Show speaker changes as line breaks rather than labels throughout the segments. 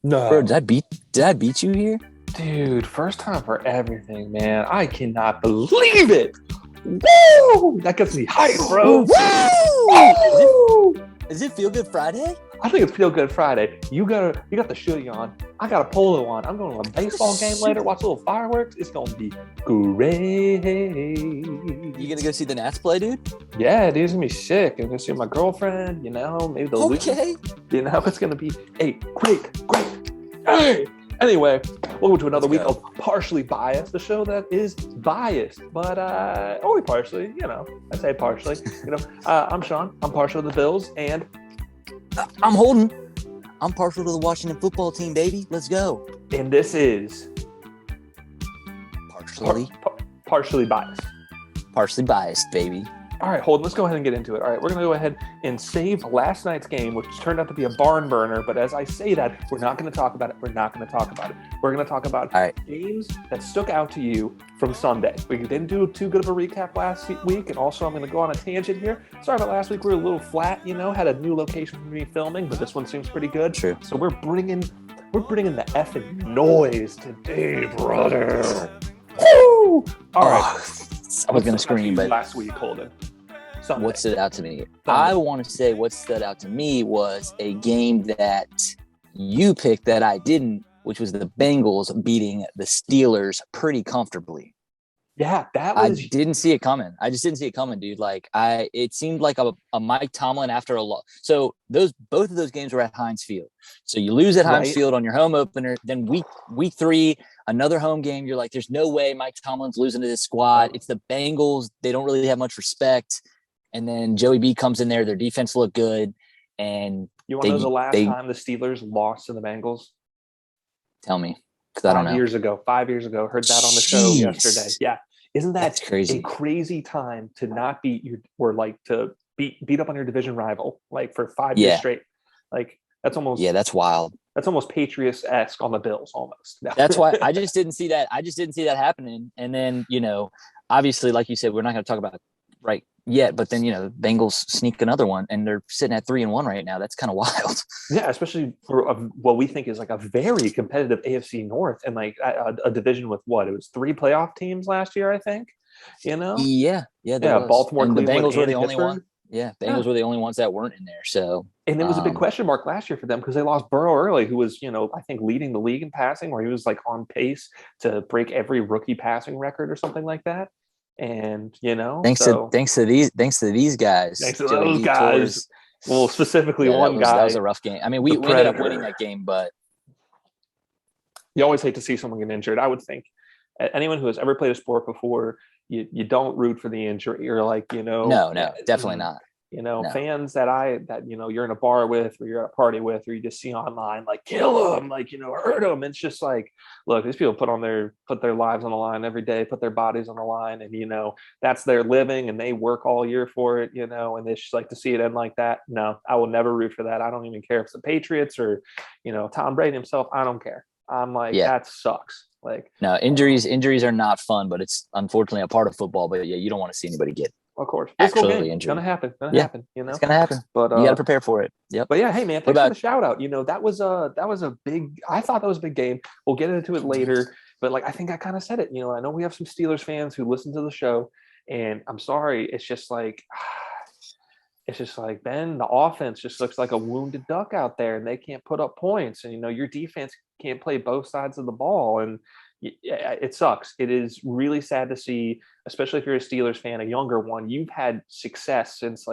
Bro,
No.
did I beat you here?
Dude, first time for everything, man. I cannot believe it. Woo! That gets me hyped, bro.
Woo!
Woo!
Is it Feel Good Friday?
I think it's Feel Good Friday. You got the shooting on. I got a polo on. I'm going to a baseball game later. Watch a little fireworks. It's gonna be great.
You gonna go see the Nats play, dude?
Yeah, dude, it's gonna be sick. I'm gonna see my girlfriend. Maybe they'll lose.
Okay.
It's gonna be a great. Hey. Anyway, welcome to another week of Partially Biased, the show that is biased, but only partially. I say partially. I'm Sean. I'm partial to the Bills, and
I'm Holden. I'm partial to the Washington football team, baby. Let's go.
And this is partially biased.
Partially biased, baby.
All right, Holden, let's go ahead and get into it. All right, we're going to go ahead and save last night's game, which turned out to be a barn burner. But as I say that, we're not going to talk about it. We're going to talk about games that stuck out to you from Sunday. We didn't do too good of a recap last week. And also, I'm going to go on a tangent here. Sorry about last week. We were a little flat, had a new location for me filming, but this one seems pretty good.
True.
So we're bringing the effing noise today, brother. Woo! All right.
I was going to scream, but
last week, Holden. Sunday.
What stood out to me?
Sunday.
I want to say what stood out to me was a game that you picked that I didn't, which was the Bengals beating the Steelers pretty comfortably.
Yeah, that was.
I didn't see it coming. I just didn't see it coming, dude. It seemed like a Mike Tomlin after a loss. So both of those games were at Heinz Field. So you lose at Heinz Field on your home opener. Then week 3, another home game. You're like, there's no way Mike Tomlin's losing to this squad. It's the Bengals. They don't really have much respect. And then Joey B comes in there. Their defense looked good. And
you want to know the last time the Steelers lost to the Bengals?
Tell me, because I don't know.
5 years ago. Heard that on the show yesterday. Yeah. Isn't that
crazy?
A crazy time to not beat to beat up on your division rival for 5 years straight? That's almost
that's wild.
That's almost Patriots-esque on the Bills almost. No.
That's why I just didn't see that. I just didn't see that happening. And then, obviously, like you said, we're not going to talk about it right yet, but then, the Bengals sneak another one and they're sitting at 3-1 right now. That's kind of wild.
Yeah, especially for what we think is a very competitive AFC North and a division with it was 3 playoff teams last year, I think.
Yeah.
Baltimore,
and
Cleveland,
the Bengals were the
Pittsburgh.
only one. Yeah, Bengals were the only ones that weren't in there. So,
and it was a big question mark last year for them because they lost Burrow early, who was, I think leading the league in passing, where he was on pace to break every rookie passing record or something like that. And thanks
to these guys.
Thanks to those guys. Well, specifically one guy.
That was a rough game. I mean, we ended up winning that game, but
you always hate to see someone get injured. I would think anyone who has ever played a sport before, you don't root for the injury. You're
no, definitely not.
Fans that you're in a bar with, or you're at a party with, or you just see online, kill them, hurt them. It's just look, these people put their lives on the line every day, put their bodies on the line, and that's their living, and they work all year for it, and they just to see it end like that. No, I will never root for that. I don't even care if it's the Patriots or Tom Brady himself. I don't care. I'm that sucks.
No, injuries are not fun, but it's unfortunately a part of football. But yeah, you don't want to see anybody get.
Of course,
actually injured.
It's gonna happen.
It's gonna happen.
But
you got to prepare for it. Yep.
But yeah, hey man, thanks for the shout out. That was a big. I thought that was a big game. We'll get into it later. But I think I kind of said it. I know we have some Steelers fans who listen to the show, and I'm sorry. It's just Ben, the offense just looks like a wounded duck out there, and they can't put up points. And your defense can't play both sides of the ball, and it sucks. It is really sad to see, especially if you're a Steelers fan, a younger one. You've had success since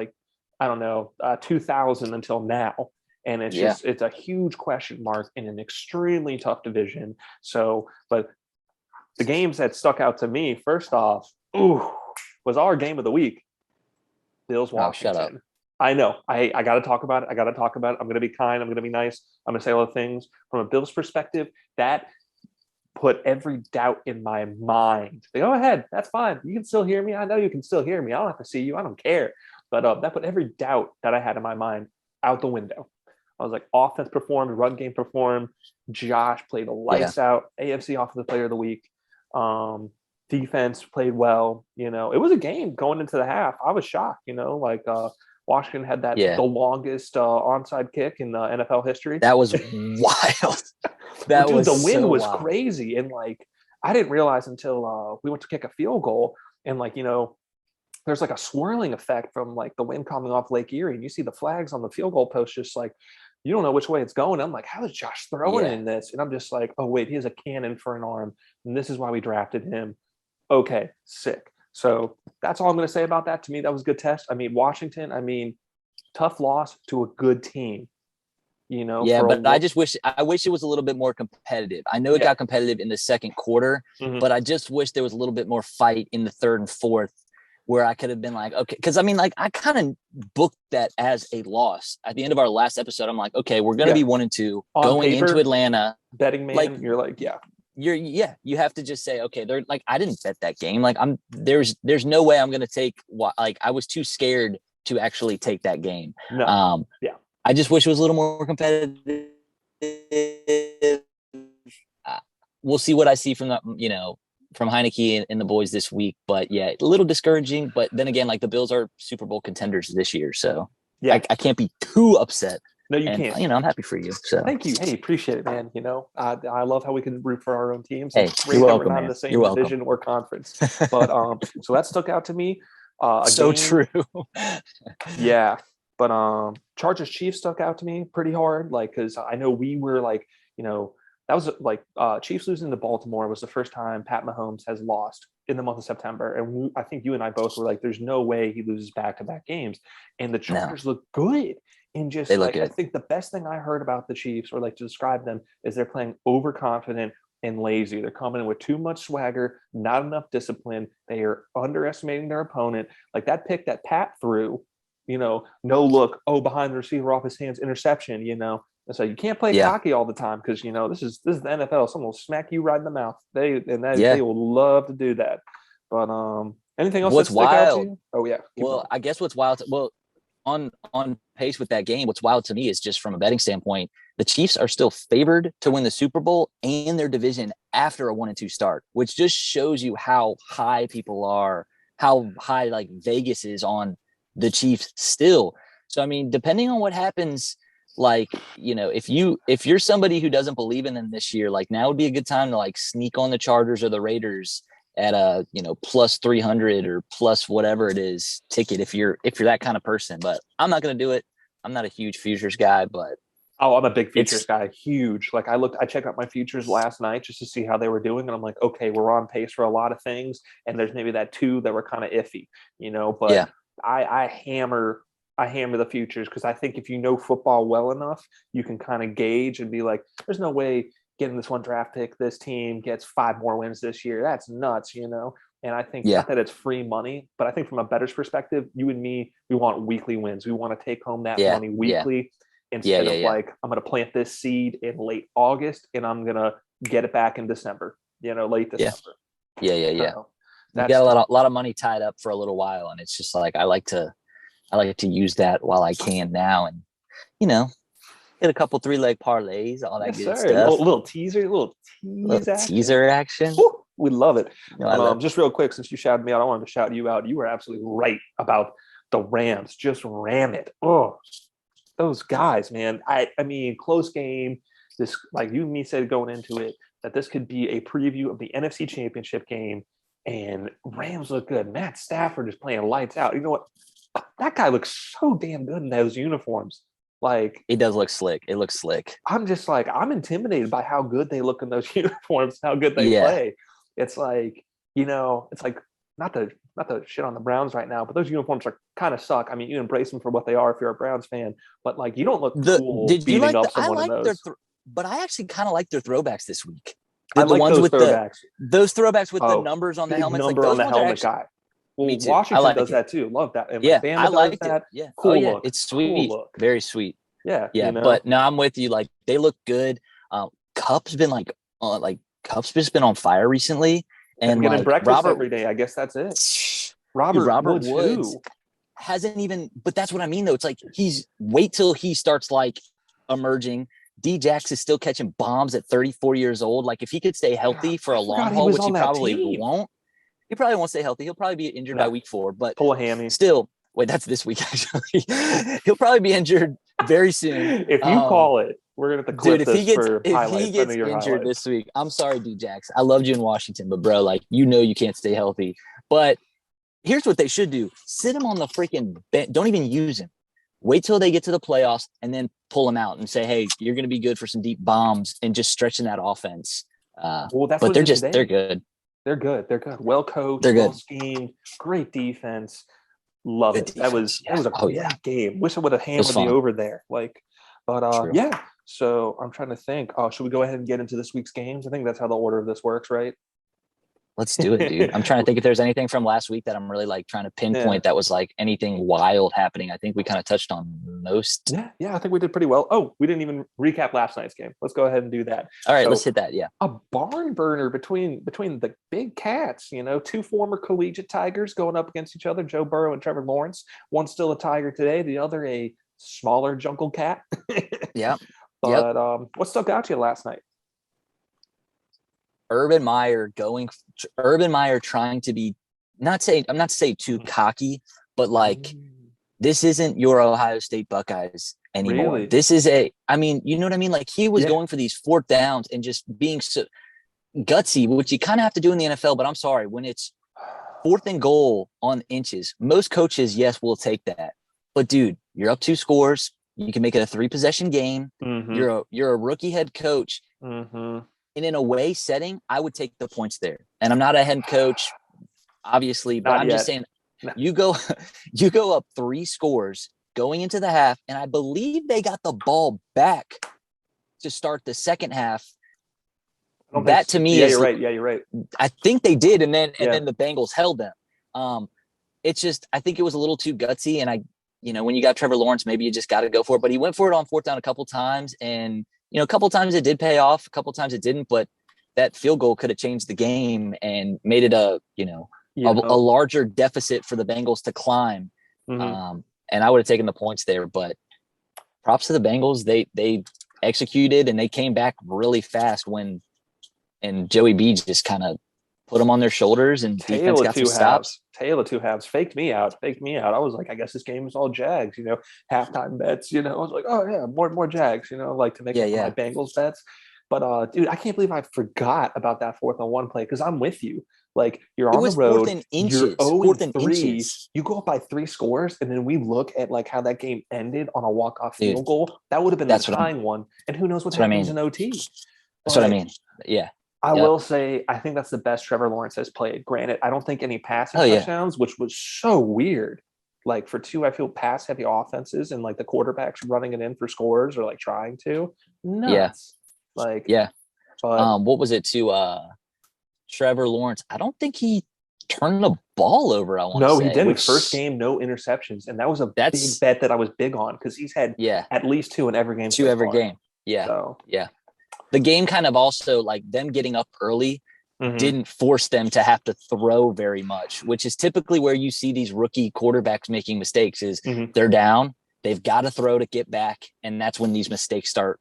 2000 until now, and it's a huge question mark in an extremely tough division. So, but the games that stuck out to me, first off, was our game of the week. Bills Washington.
Shut up.
I know. I got to talk about it. I'm going to be kind. I'm going to be nice. I'm going to say all the things from a Bills perspective that put every doubt in my mind. Go ahead. That's fine. You can still hear me. I know you can still hear me. I don't have to see you. I don't care. But that put every doubt that I had in my mind out the window. I was offense performed, run game performed. Josh played the lights out. AFC Offensive Player of the Week. Defense played well. It was a game going into the half. I was shocked. Washington had
Yeah.
the longest onside kick in the NFL history.
That was wild. That
Dude,
was
the wind
so
was
wild.
crazy, and like I didn't realize until we went to kick a field goal, and like there's like a swirling effect from like the wind coming off Lake Erie, and you see the flags on the field goal post, just like you don't know which way it's going. I'm like, how is Josh throwing
Yeah.
in this? And I'm just like, oh wait, he has a cannon for an arm, and this is why we drafted him. Okay, sick. So that's all I'm going to say about that. To me, that was a good test. I mean, Washington. I mean, tough loss to a good team.
Yeah, but I wish it was a little bit more competitive. I know it got competitive in the second quarter, but I just wish there was a little bit more fight in the third and fourth where I could have been like, okay, because I mean, like I kind of booked that as a loss at the end of our last episode. I'm like, okay, we're gonna be 1-2 going
paper,
into Atlanta.
Betting man, like, you're like,
you have to just say, okay, they're like, I didn't bet that game. Like there's no way I'm gonna take like I was too scared to actually take that game.
No.
I just wish it was a little more competitive. We'll see what I see from from Heineke and the boys this week. But yeah, a little discouraging. But then again, like the Bills are Super Bowl contenders this year, so I can't be too upset.
No, you can't.
I'm happy for you. So
thank you. Hey, appreciate it, man. I love how we can root for our own teams.
Hey, you're welcome,
we're not
man.
in the same
You're
division or conference. But so that stuck out to me.
So true.
Yeah. But Chargers Chiefs stuck out to me pretty hard, like because I know we were like, that was like Chiefs losing to Baltimore was the first time Pat Mahomes has lost in the month of September, and I think you and I both were like, "There's no way he loses back-to-back games." And the Chargers look good, and just like I think the best thing I heard about the Chiefs, or like to describe them, is they're playing overconfident and lazy. They're coming in with too much swagger, not enough discipline. They are underestimating their opponent. Like that pick that Pat threw. No look, behind the receiver off his hands, interception, And so you can't play cocky all the time because this is the NFL. Someone will smack you right in the mouth. They will love to do that. But anything else
what's
that stick out to
wild?
you? Oh yeah.
Well, I guess what's wild. On pace with that game, what's wild to me is just from a betting standpoint, the Chiefs are still favored to win the Super Bowl and their division after a 1-2 start, which just shows you how high people are, how high like Vegas is on the Chiefs still. So I mean, depending on what happens, like if you're somebody who doesn't believe in them this year, like now would be a good time to like sneak on the Chargers or the Raiders at a plus 300 or plus whatever it is ticket if you're that kind of person. But I'm not going to do it. I'm not a huge futures guy, but
I'm a big futures guy. Huge. Like I checked out my futures last night just to see how they were doing, and I'm like, okay, we're on pace for a lot of things, and there's maybe that two that were kind of iffy, but yeah. I hammer the futures because I think if you know football well enough, you can kind of gauge and be like, there's no way getting this one draft pick, this team gets 5 more wins this year. That's nuts, And I think not that it's free money, but I think from a bettor's perspective, you and me, we want weekly wins. We want to take home that money weekly instead of like, I'm going to plant this seed in late August and I'm going to get it back in December, late December.
Yeah. You got a lot of money tied up for a little while, and it's just like I like to use that while I can now, and hit a couple 3-leg parlays, all that good stuff.
Little teaser action. Woo, we love it. Just real quick, since you shouted me out, I wanted to shout you out. You were absolutely right about the Rams. Just ram it. Oh, those guys, man. I mean, close game. This, like you and me said going into it, that this could be a preview of the NFC Championship game. And Rams look good. Matt Stafford is playing lights out. You know what? That guy looks so damn good in those uniforms. Like,
it does look slick. It looks slick.
I'm just like, I'm intimidated by how good they look in those uniforms, how good they play. It's like, it's like not to shit on the Browns right now, but those uniforms are kind of suck. I mean, you embrace them for what they are if you're a Browns fan, but like you don't look cool beating up someone in those.
But I actually kind of like their throwbacks this week.
I like ones those with throwbacks.
Those throwbacks with the numbers on the helmets.
Number
like
on the helmet guy. Well, Washington does that too. Love that. And
I like
that.
Yeah.
Cool look.
It's sweet. Cool look. Very sweet.
Yeah.
But no, I'm with you. Like they look good. Cup's been Cup's just been on fire recently. And
getting breakfast every day. I guess that's it. Robert Woods
hasn't even, but that's what I mean though. It's like wait till he starts like emerging. D-Jax is still catching bombs at 34 years old. Like if he could stay healthy for a long haul, which he probably won't. He probably won't stay healthy. He'll probably be injured by week 4. But
pull a hammy.
Still, Wait, that's this week actually. He'll probably be injured very soon.
If you call it, we're gonna have to clip
Dude,
this for
if
highlights.
he gets injured
highlights.
this week, I'm sorry, Djax. I loved you in Washington, but bro, like you can't stay healthy. But here's what they should do: sit him on the freaking bench. Don't even use him. Wait till they get to the playoffs and then pull him out and say, "Hey, you're going to be good for some deep bombs," and just stretching that offense.
Well, that's
but
what
they're
today.
they're good.
They're good. They're good. Well coached.
They're
well
good.
schemed. Great defense. Love
Good
it.
defense.
That was a great game. Wish I would have hammered
fun.
the over there.
True.
Yeah. So I'm trying to think. Should we go ahead and get into this week's games? I think that's how the order of this works, right?
Let's do it, dude. I'm trying to think if there's anything from last week that I'm really like trying to pinpoint that was like anything wild happening. I think we kind of touched on most.
Yeah, I think we did pretty well. Oh, we didn't even recap last night's game. Let's go ahead and do that.
All right, let's hit that. Yeah.
A barn burner between the big cats, two former collegiate Tigers going up against each other, Joe Burrow and Trevor Lawrence. One still a Tiger today, the other a smaller jungle cat.
Yeah.
But what stuck out to you last night?
Urban Meyer trying to be I'm not saying too cocky, but like this isn't your Ohio State Buckeyes anymore.
Really?
This is you know what I mean? Like he was going for these fourth downs and just being so gutsy, which you kind of have to do in the NFL, but I'm sorry, when it's 4th and goal on inches, most coaches, yes, will take that. But dude, you're up 2 scores. You can make it a 3-possession game.
Mm-hmm.
You're a rookie head coach.
Mm-hmm.
And in a way setting, I would take the points there. And I'm not a head coach, obviously, but I'm just saying you go up 3 scores going into the half, and I believe they got the ball back to start the second half. That to me is
you're right. Yeah, you're right.
I think they did, and then the Bengals held them. It's just I think it was a little too gutsy, and when you got Trevor Lawrence, maybe you just got to go for it. But he went for it on 4th down a couple times, and a couple times it did pay off, a couple times it didn't. But that field goal could have changed the game and made it a larger deficit for the Bengals to climb.
Mm-hmm.
And I would have taken the points there. But props to the Bengals, they executed and they came back really fast and Joey B just kind of put them on their shoulders and defense got some stops.
Tale of 2 halves. Faked me out. I was like, I guess this game is all Jags, halftime bets, I was like, oh yeah, more Jags, like to make my Bengals bets. But dude, I can't believe I forgot about that 4th and 1 play because I'm with you. Like you're on the road,
4th and inches.
You're
4th and
3.
inches.
You go up by 3 scores, and then we look at like how that game ended on a walk-off field goal. That would have been the tying one, and who knows what happens in OT.
That's what I mean. Yeah.
I will say, I think that's the best Trevor Lawrence has played. Granted, I don't think any passing touchdowns, which was so weird. Like for 2, I feel pass-heavy offenses and like the quarterbacks running it in for scores or like trying to. Nuts.
Yeah. But what was it to Trevor Lawrence? I don't think he turned the ball over.
No, he didn't. First game, no interceptions, and that was a big bet that I was big on because he's had at least 2 in every game.
2 every game. Yeah.
So.
Yeah. The game kind of also like them getting up early didn't force them to have to throw very much, which is typically where you see these rookie quarterbacks making mistakes is they're down, they've got to throw to get back. And that's when these mistakes start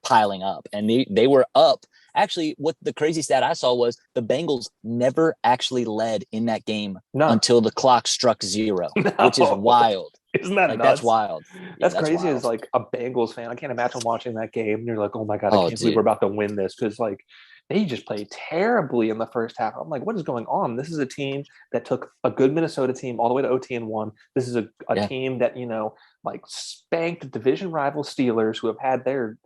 piling up. And they were up. Actually, what the crazy stat I saw was the Bengals never actually led in that game until the clock struck 0, which is wild.
Isn't that
like
nuts?
That's wild.
That's crazy wild. As like a Bengals fan. I can't imagine watching that game and you're like, oh my God, I can't believe we're about to win this because like they just played terribly in the first half. I'm like, what is going on? This is a team that took a good Minnesota team all the way to OT and won. This is a team that, like spanked division rival Steelers who have had their,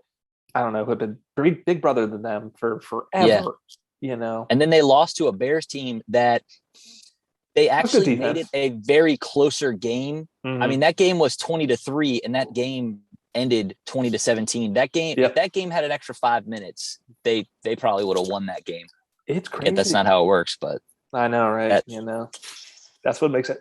who have been big brother than them for forever,
And then they lost to a Bears team that they actually made it a very closer game. I mean, that game was 20-3 and that game ended 20-17. That game, if that game had an extra 5 minutes, they probably would have won that game.
It's crazy.
Yet that's not how it works, but
I know, right? That's what makes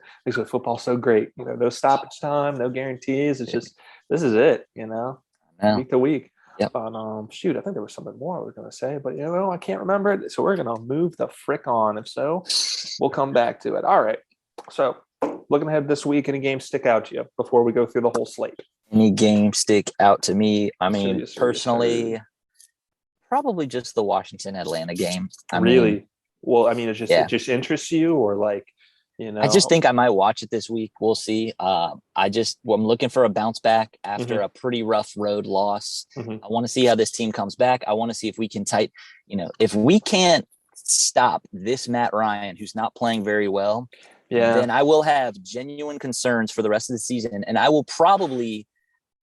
football so great. No stoppage time, no guarantees. It's just this is it. Week to week.
Yep.
But shoot, I think there was something more I was going to say, but I can't remember it. So we're going to move the frick on. If so, we'll come back to it. All right. So looking ahead this week, any games stick out to you before we go through the whole slate?
Any game stick out to me? I mean, personally, probably just the Washington Atlanta game.
Really? Well, I mean, it just interests you, or like, You
I just
know,
think I might watch it this week. We'll see. I'm looking for a bounce back after a pretty rough road loss. I want to see how this team comes back. I want to see if we can if we can't stop this Matt Ryan, who's not playing very well, then I will have genuine concerns for the rest of the season. And I will probably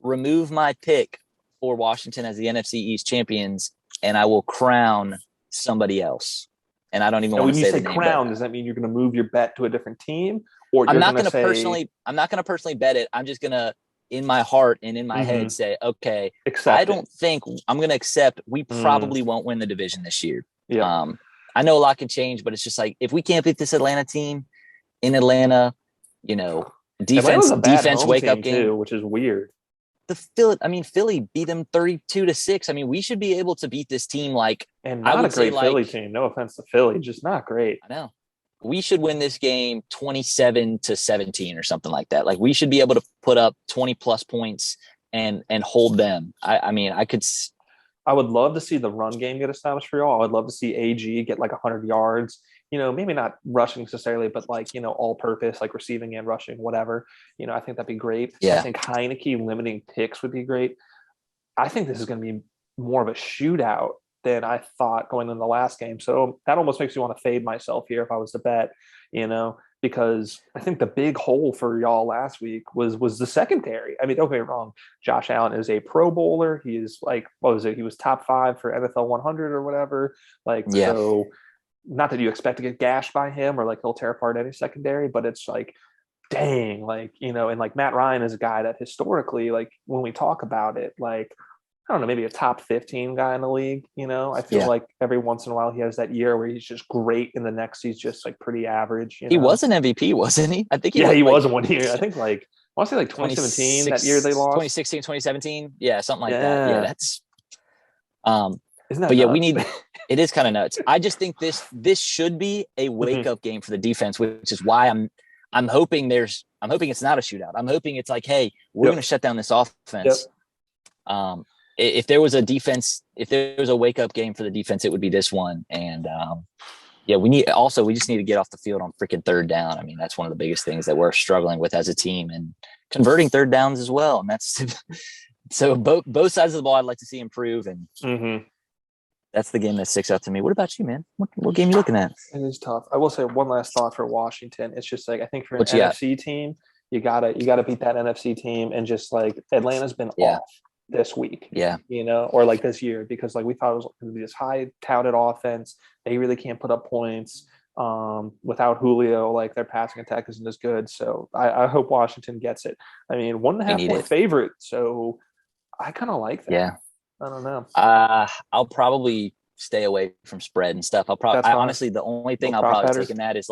remove my pick for Washington as the NFC East champions, and I will crown somebody else. And I don't even want to say the name.
When you say crown, does that mean you're going to move your bet to a different team, or
I'm not going to personally bet it. I'm just going to, in my heart and in my head, say, okay, I don't think I'm going to accept. We probably won't win the division this year.
Yeah.
I know a lot can change, but it's just like, if we can't beat this Atlanta team in Atlanta, defense wake up game
too, which is weird.
Philly beat them 32-6. I mean, we should be able to beat this team
and not a great Philly team. No offense to Philly, just not great.
I know. We should win this game 27-17 or something like that. Like, we should be able to put up 20 plus points and hold them. I
would love to see the run game get established for y'all. I would love to see AG get 100 yards. Maybe not rushing necessarily, but all purpose, receiving and rushing, whatever. I think that'd be great.
Yeah.
I think Heineke limiting picks would be great. I think this is going to be more of a shootout than I thought going in the last game. So that almost makes me want to fade myself here if I was to bet, because I think the big hole for y'all last week was the secondary. I mean, don't get me wrong. Josh Allen is a Pro Bowler. He is He was top 5 for NFL 100 or whatever. So not that you expect to get gashed by him or he'll tear apart any secondary, but it's dang, and Matt Ryan is a guy that historically, when we talk about it, I don't know, maybe a top 15 guy in the league. I feel like every once in a while he has that year where he's just great, and the next he's just pretty average.
He was an MVP, wasn't he? I think
he was in 1 year. I think I want to say 2017, that year they lost.
2016, 2017. Yeah, something like that. Yeah, that's
isn't that
but
nuts?
It is kind of nuts. I just think this should be a wake up game for the defense, which is why I'm hoping it's not a shootout. I'm hoping it's hey, we're going to shut down this offense. If there was a wake up game for the defense, it would be this one. And we just need to get off the field on freaking third down. I mean, that's one of the biggest things that we're struggling with as a team, and converting third downs as well. And that's so both sides of the ball I'd like to see improve. And that's the game that sticks out to me. What about you, man? What game are you looking at?
It is tough. I will say one last thought for Washington. It's just I think for an NFC team, you gotta beat that NFC team, and just Atlanta's been off this week, or this year, because we thought it was going to be this high touted offense. They really can't put up points without Julio. Their passing attack isn't as good. So I hope Washington gets it. I mean, 1.5 point favorite. So I kind of like that.
Yeah.
I don't know.
I'll probably stay away from spread and stuff. Honestly, the only thing I'll probably take in that is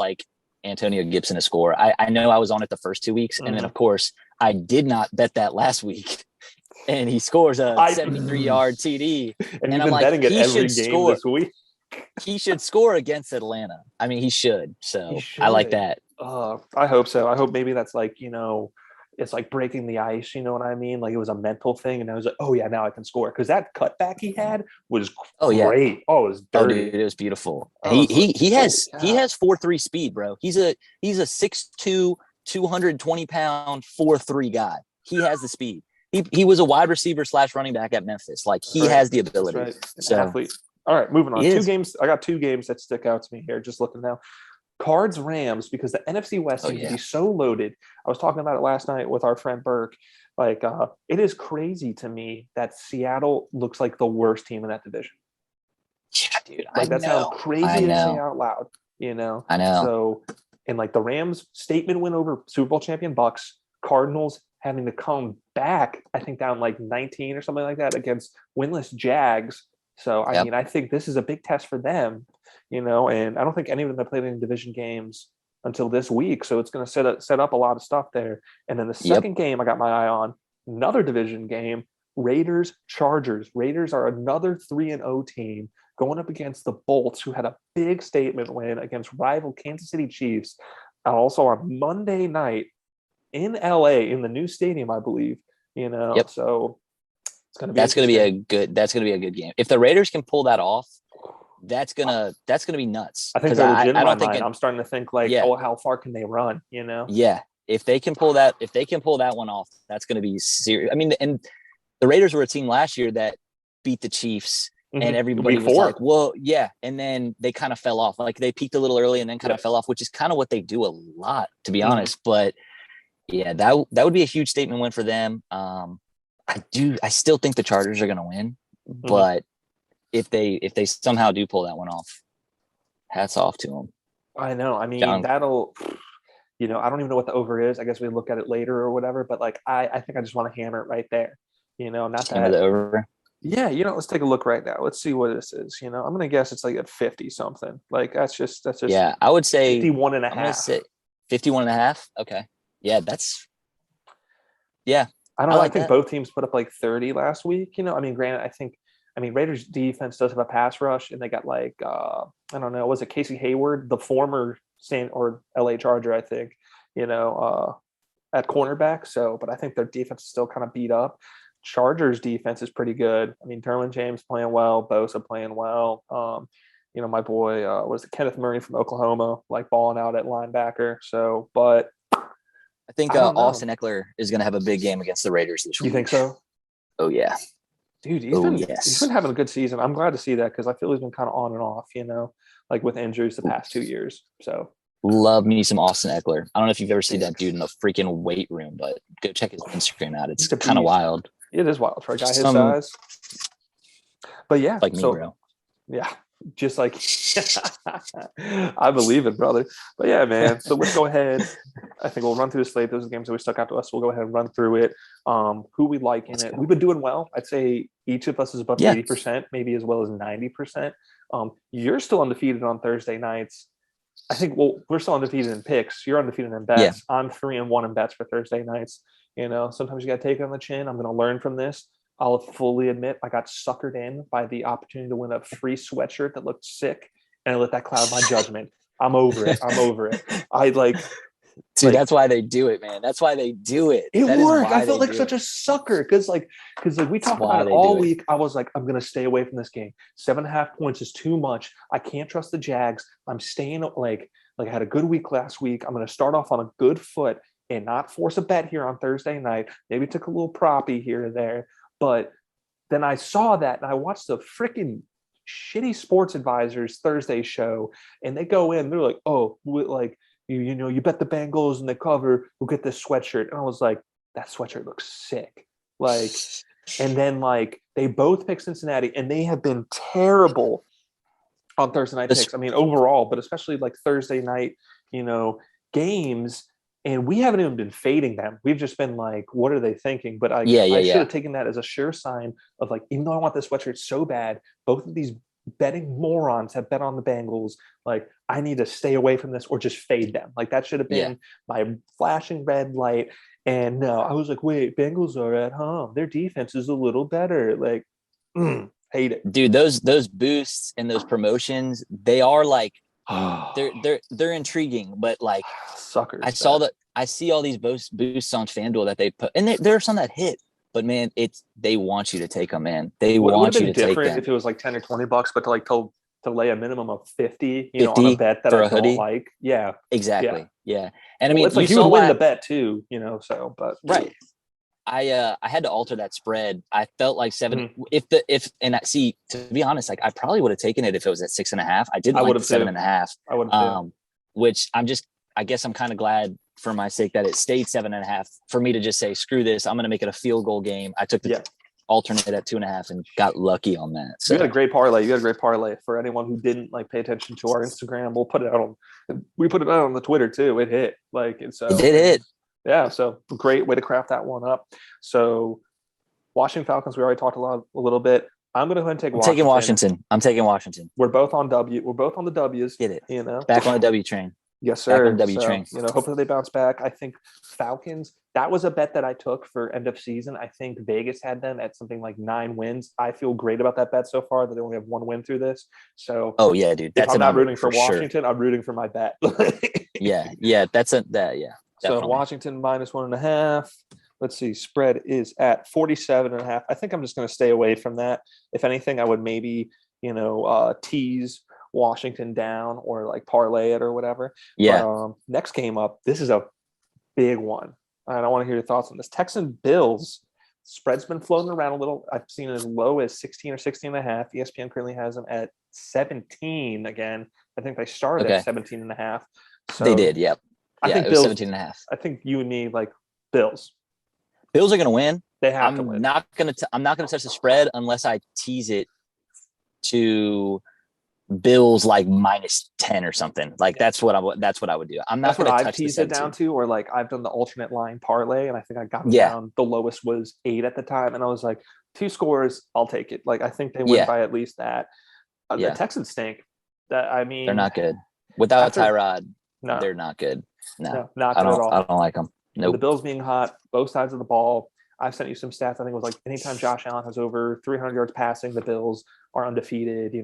Antonio Gibson to score. I know I was on it the first 2 weeks, and then of course I did not bet that last week. And he scores a 73-yard TD.
And I'm betting it every game this week.
He should score against Atlanta. I mean, he should. So I like that.
I hope so. I hope maybe that's it's breaking the ice. You know what I mean? It was a mental thing. And I was oh yeah, now I can score. Because that cutback he had was great. Oh, it was dirty.
Dude, it was beautiful. He has 4.3 speed, bro. He's a 6'2", 220-pound 4.3 guy. He has the speed. He was a wide receiver / running back at Memphis. He has the ability.
That's right. So, athlete. All right, moving on. 2 games. I got 2 games that stick out to me here. Just looking now. Cards Rams, because the NFC West seems to be so loaded. I was talking about it last night with our friend Burke. It is crazy to me that Seattle looks like the worst team in that division.
Yeah, dude.
That sounds crazy to say out loud.
I know.
So, and the Rams statement win over Super Bowl champion Bucks, Cardinals having to come back, I think down 19 or something like that against winless Jags. So, I mean, I think this is a big test for them, and I don't think any of them have played any division games until this week. So it's going to set up a lot of stuff there. And then the second game I got my eye on, another division game, Raiders, Chargers. Raiders are another 3-0 team going up against the Bolts, who had a big statement win against rival Kansas City Chiefs. And also on Monday night, in LA, in the new stadium, I believe, so it's going to be a good game. If the Raiders can pull that off,
that's gonna be nuts.
I think
'Cause
they're legit in
I
my
don't think
mind. I'm starting to think like,
yeah.
oh, how far can they run?
Yeah. If they can pull that one off, that's going to be serious. I mean, and the Raiders were a team last year that beat the Chiefs, and everybody
Week
was
4.
like, well, yeah. And then they kind of fell off. Like they peaked a little early and then kind of fell off, which is kind of what they do a lot, to be honest. But yeah, that would be a huge statement win for them. I still think the Chargers are going to win, but if they somehow do pull that one off, hats off to them.
I know. I mean, that'll, I don't even know what the over is. I guess we look at it later or whatever. But like, I think I just want to hammer it right there. Not
hammer
that.
The over.
Yeah, let's take a look right now. Let's see what this is. I'm gonna guess it's like at 50 something. Like that's just.
Yeah, I would say
51 and a
I'm
half.
gonna say 51 and a half. Okay. Yeah, that's. Yeah.
I don't know. I think both teams put up like 30 last week. I mean, granted, Raiders defense does have a pass rush, and they got like I don't know, was it Casey Hayward, the former LA Charger, I think, at cornerback. So, but I think their defense is still kind of beat up. Chargers defense is pretty good. I mean, Derwin James playing well, Bosa playing well. My boy, was it Kenneth Murray from Oklahoma, like balling out at linebacker. So, but
I think Austin Eckler is going to have a big game against the Raiders this week.
You think so?
Oh yeah.
Dude, he's been having a good season. I'm glad to see that because I feel he's been kind of on and off, like with injuries the past 2 years. So
love me some Austin Eckler. I don't know if you've ever seen that dude in the freaking weight room, but go check his Instagram out. It's kind of wild.
It is wild for a guy his size. But yeah,
like me, bro.
Yeah, just like I believe it, brother. But yeah, man. So let's go ahead. I think we'll run through the slate. Those are the games that we stuck out to us. We'll go ahead and run through it. Who we like in it. We've been doing well. I'd say each of us is above 80%, maybe as well as 90%. You're still undefeated on Thursday nights. I think we're still undefeated in picks. You're undefeated in bets. Yeah. I'm 3-1 in bets for Thursday nights. Sometimes you got to take it on the chin. I'm going to learn from this. I'll fully admit I got suckered in by the opportunity to win a free sweatshirt that looked sick, and I let that cloud my judgment. I'm over it. I like.
Dude, that's why they do it, man. That's why they do it.
It worked. I felt like such a sucker because we talked about it all week. I was like, I'm gonna stay away from this game. 7.5 points is too much. I can't trust the Jags. I'm staying like I had a good week last week. I'm gonna start off on a good foot and not force a bet here on Thursday night. Maybe took a little proppy here and there, but then I saw that and I watched the freaking shitty Sports Advisors Thursday show, and they go in. They're like, oh, like. You bet the Bengals and they cover, we'll get this sweatshirt. And I was like, that sweatshirt looks sick. Like, and then like they both picked Cincinnati, and they have been terrible on Thursday night picks. I mean, overall, but especially like Thursday night, games. And we haven't even been fading them. We've just been like, what are they thinking? But I should have taken that as a sure sign of like, even though I want this sweatshirt so bad, both of these betting morons have bet on the Bengals. Like, I need to stay away from this or just fade them. Like, that should have been my flashing red light. And no, I was like, wait, Bengals are at home. Their defense is a little better. Like, hate it.
Dude, those boosts and those promotions, they are like, they're intriguing, but like
suckers.
I see all these boosts on FanDuel that they put, and there are some that hit. But man, they want you to take them in. They want you to take them.
If it was like $10 or $20, but to like to lay a minimum of 50, on a bet that I don't like. Yeah,
exactly. Yeah. And I mean,
it's like you would win the bet too, so, but
right. I had to alter that spread. I felt like 7. To be honest, like I probably would have taken it if it was at 6.5. I didn't like the 7.5.
I would have.
Which I guess I'm kind of glad for my sake that it stayed 7.5 for me to just say, screw this. I'm going to make it a field goal game. I took the alternate at 2.5 and got lucky on that. So
you had a great parlay. For anyone who didn't like pay attention to our Instagram, we put it out on the Twitter too. It hit it
did hit.
Yeah. So great way to craft that one up. So Washington Falcons, we already talked a little bit. I'm going to go ahead and take Washington.
I'm taking Washington.
We're both on W. We're both on the W's.
Get it. Back on the W train.
Yes, sir.
W train.
Hopefully they bounce back. I think Falcons, that was a bet that I took for end of season. I think Vegas had them at something like 9 wins. I feel great about that bet so far that they only have 1 win through this. So,
oh yeah, dude.
If I'm not rooting for Washington, sure. I'm rooting for my bet.
Yeah. Definitely.
So Washington -1.5. Let's see. Spread is at 47.5. I think I'm just going to stay away from that. If anything, I would maybe, tease Washington down or like parlay it or whatever.
Yeah.
But next game up, this is a big one. I don't want to hear your thoughts on this. Texan Bills spread's been floating around a little. I've seen as low as 16 or 16 and a half. ESPN currently has them at 17 again. I think they started at 17 and a half. So
they did. Yep.
I think
it
Bills,
was 17 and a half.
I think you and me like Bills.
Bills are going to win.
They have to win.
I'm not going to touch the spread unless I tease it to Bills like -10 or something. Like that's what I would do. I'm not going to touch
teased it down to, or like I've done the alternate line parlay, and I think I got it down. The lowest was 8 at the time, and I was like, 2 scores, I'll take it. Like I think they win by at least that. The Texans stink. They're not
good without Tyrod. No, they're not good. No, not good at all. I don't like them.
Nope. The Bills being hot, both sides of the ball. I've sent you some stats. I think it was like anytime Josh Allen has over 300 yards passing, the Bills are undefeated.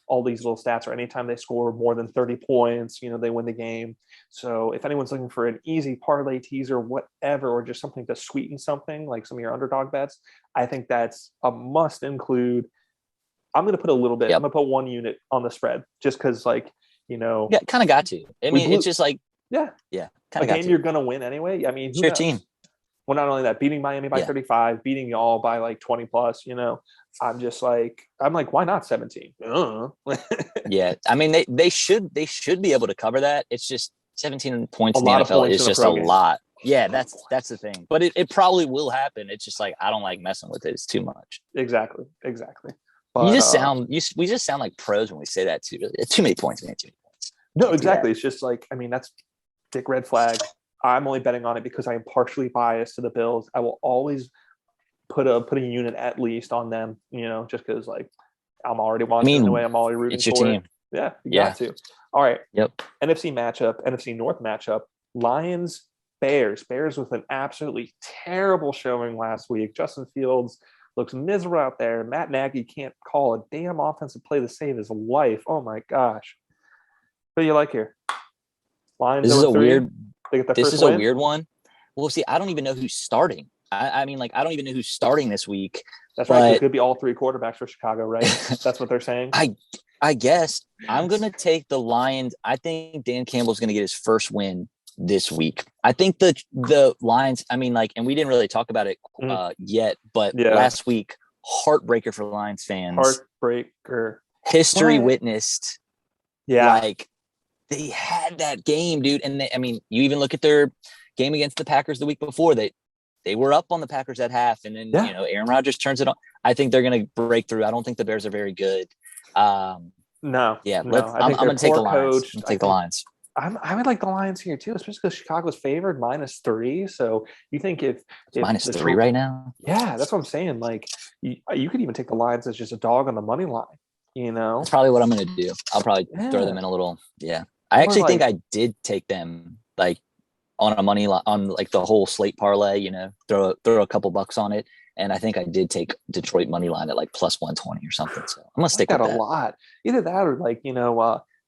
All these little stats, or anytime they score more than 30 points, they win the game. So if anyone's looking for an easy parlay teaser, whatever, or just something to sweeten something like some of your underdog bets, I think that's a must include. I'm going to put a little bit. I'm going to put 1 unit on the spread just because, kind
of got to. I mean, it's just like,
kind of game you're going to win anyway. I mean,
it's your team.
Well, not only that, beating Miami by 35, beating y'all by like 20 plus, I'm like, why not 17?
Yeah. I mean, they should be able to cover that. It's just 17 points in the NFL is just a lot. Yeah, that's the thing. But it probably will happen. It's just like, I don't like messing with it. It's too much.
Exactly.
But, we just sound like pros when we say that too. It's too many points, man. Too many points.
No, exactly. It's just like, I mean, that's big red flag. I'm only betting on it because I am partially biased to the Bills. I will always put a unit at least on them, just because like I'm already watching the way I'm already rooting
it's your
for
team.
It. Yeah, you got to. All right.
Yep.
NFC North matchup, Lions, Bears. Bears with an absolutely terrible showing last week. Justin Fields looks miserable out there. Matt Nagy can't call a damn offensive play to save his life. Oh my gosh. What do you like here? Lions.
This is a weird.
This is
a weird one. Well, see, I don't even know who's starting. I mean, like, I don't even know who's starting this week.
That's right. It could be all 3 quarterbacks for Chicago, right? That's what they're saying.
I guess I'm going to take the Lions. I think Dan Campbell's going to get his first win this week. I think the Lions, I mean, like, and we didn't really talk about it yet, but last week, heartbreaker for Lions fans.
Heartbreaker.
History witnessed.
Yeah.
Like, they had that game, dude. And you even look at their game against the Packers the week before. They were up on the Packers at half, and then Aaron Rodgers turns it on. I think they're going to break through. I don't think the Bears are very good.
No.
I'm going to take the Lions. Take the Lions.
I would like the Lions here too, especially because Chicago's favored -3. So you think if
-3 right now?
Yeah, that's what I'm saying. Like you could even take the Lions as just a dog on the money line.
That's probably what I'm going to do. I'll probably throw them in a little. Yeah. I actually think I did take them like on a money line on like the whole slate parlay, throw a couple bucks on it. And I think I did take Detroit money line at like +120 or something. So I'm going to stick with that
a lot. Either that or like,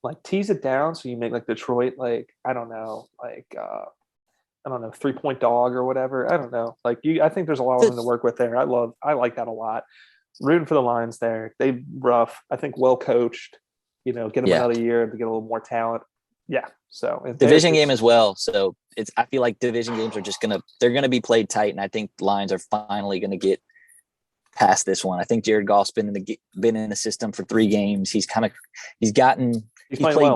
like tease it down. So you make like Detroit, like, I don't know, like, 3-point dog or whatever. I don't know. Like I think there's a lot of them to work with there. I like that a lot. Rooting for the Lions there. They rough. I think well coached. Get them another year to get a little more talent. Yeah. So
division game as well. So I feel like division games are they're gonna be played tight, and I think Lions are finally gonna get past this one. I think Jared Goff's been in the system for 3 games. He's played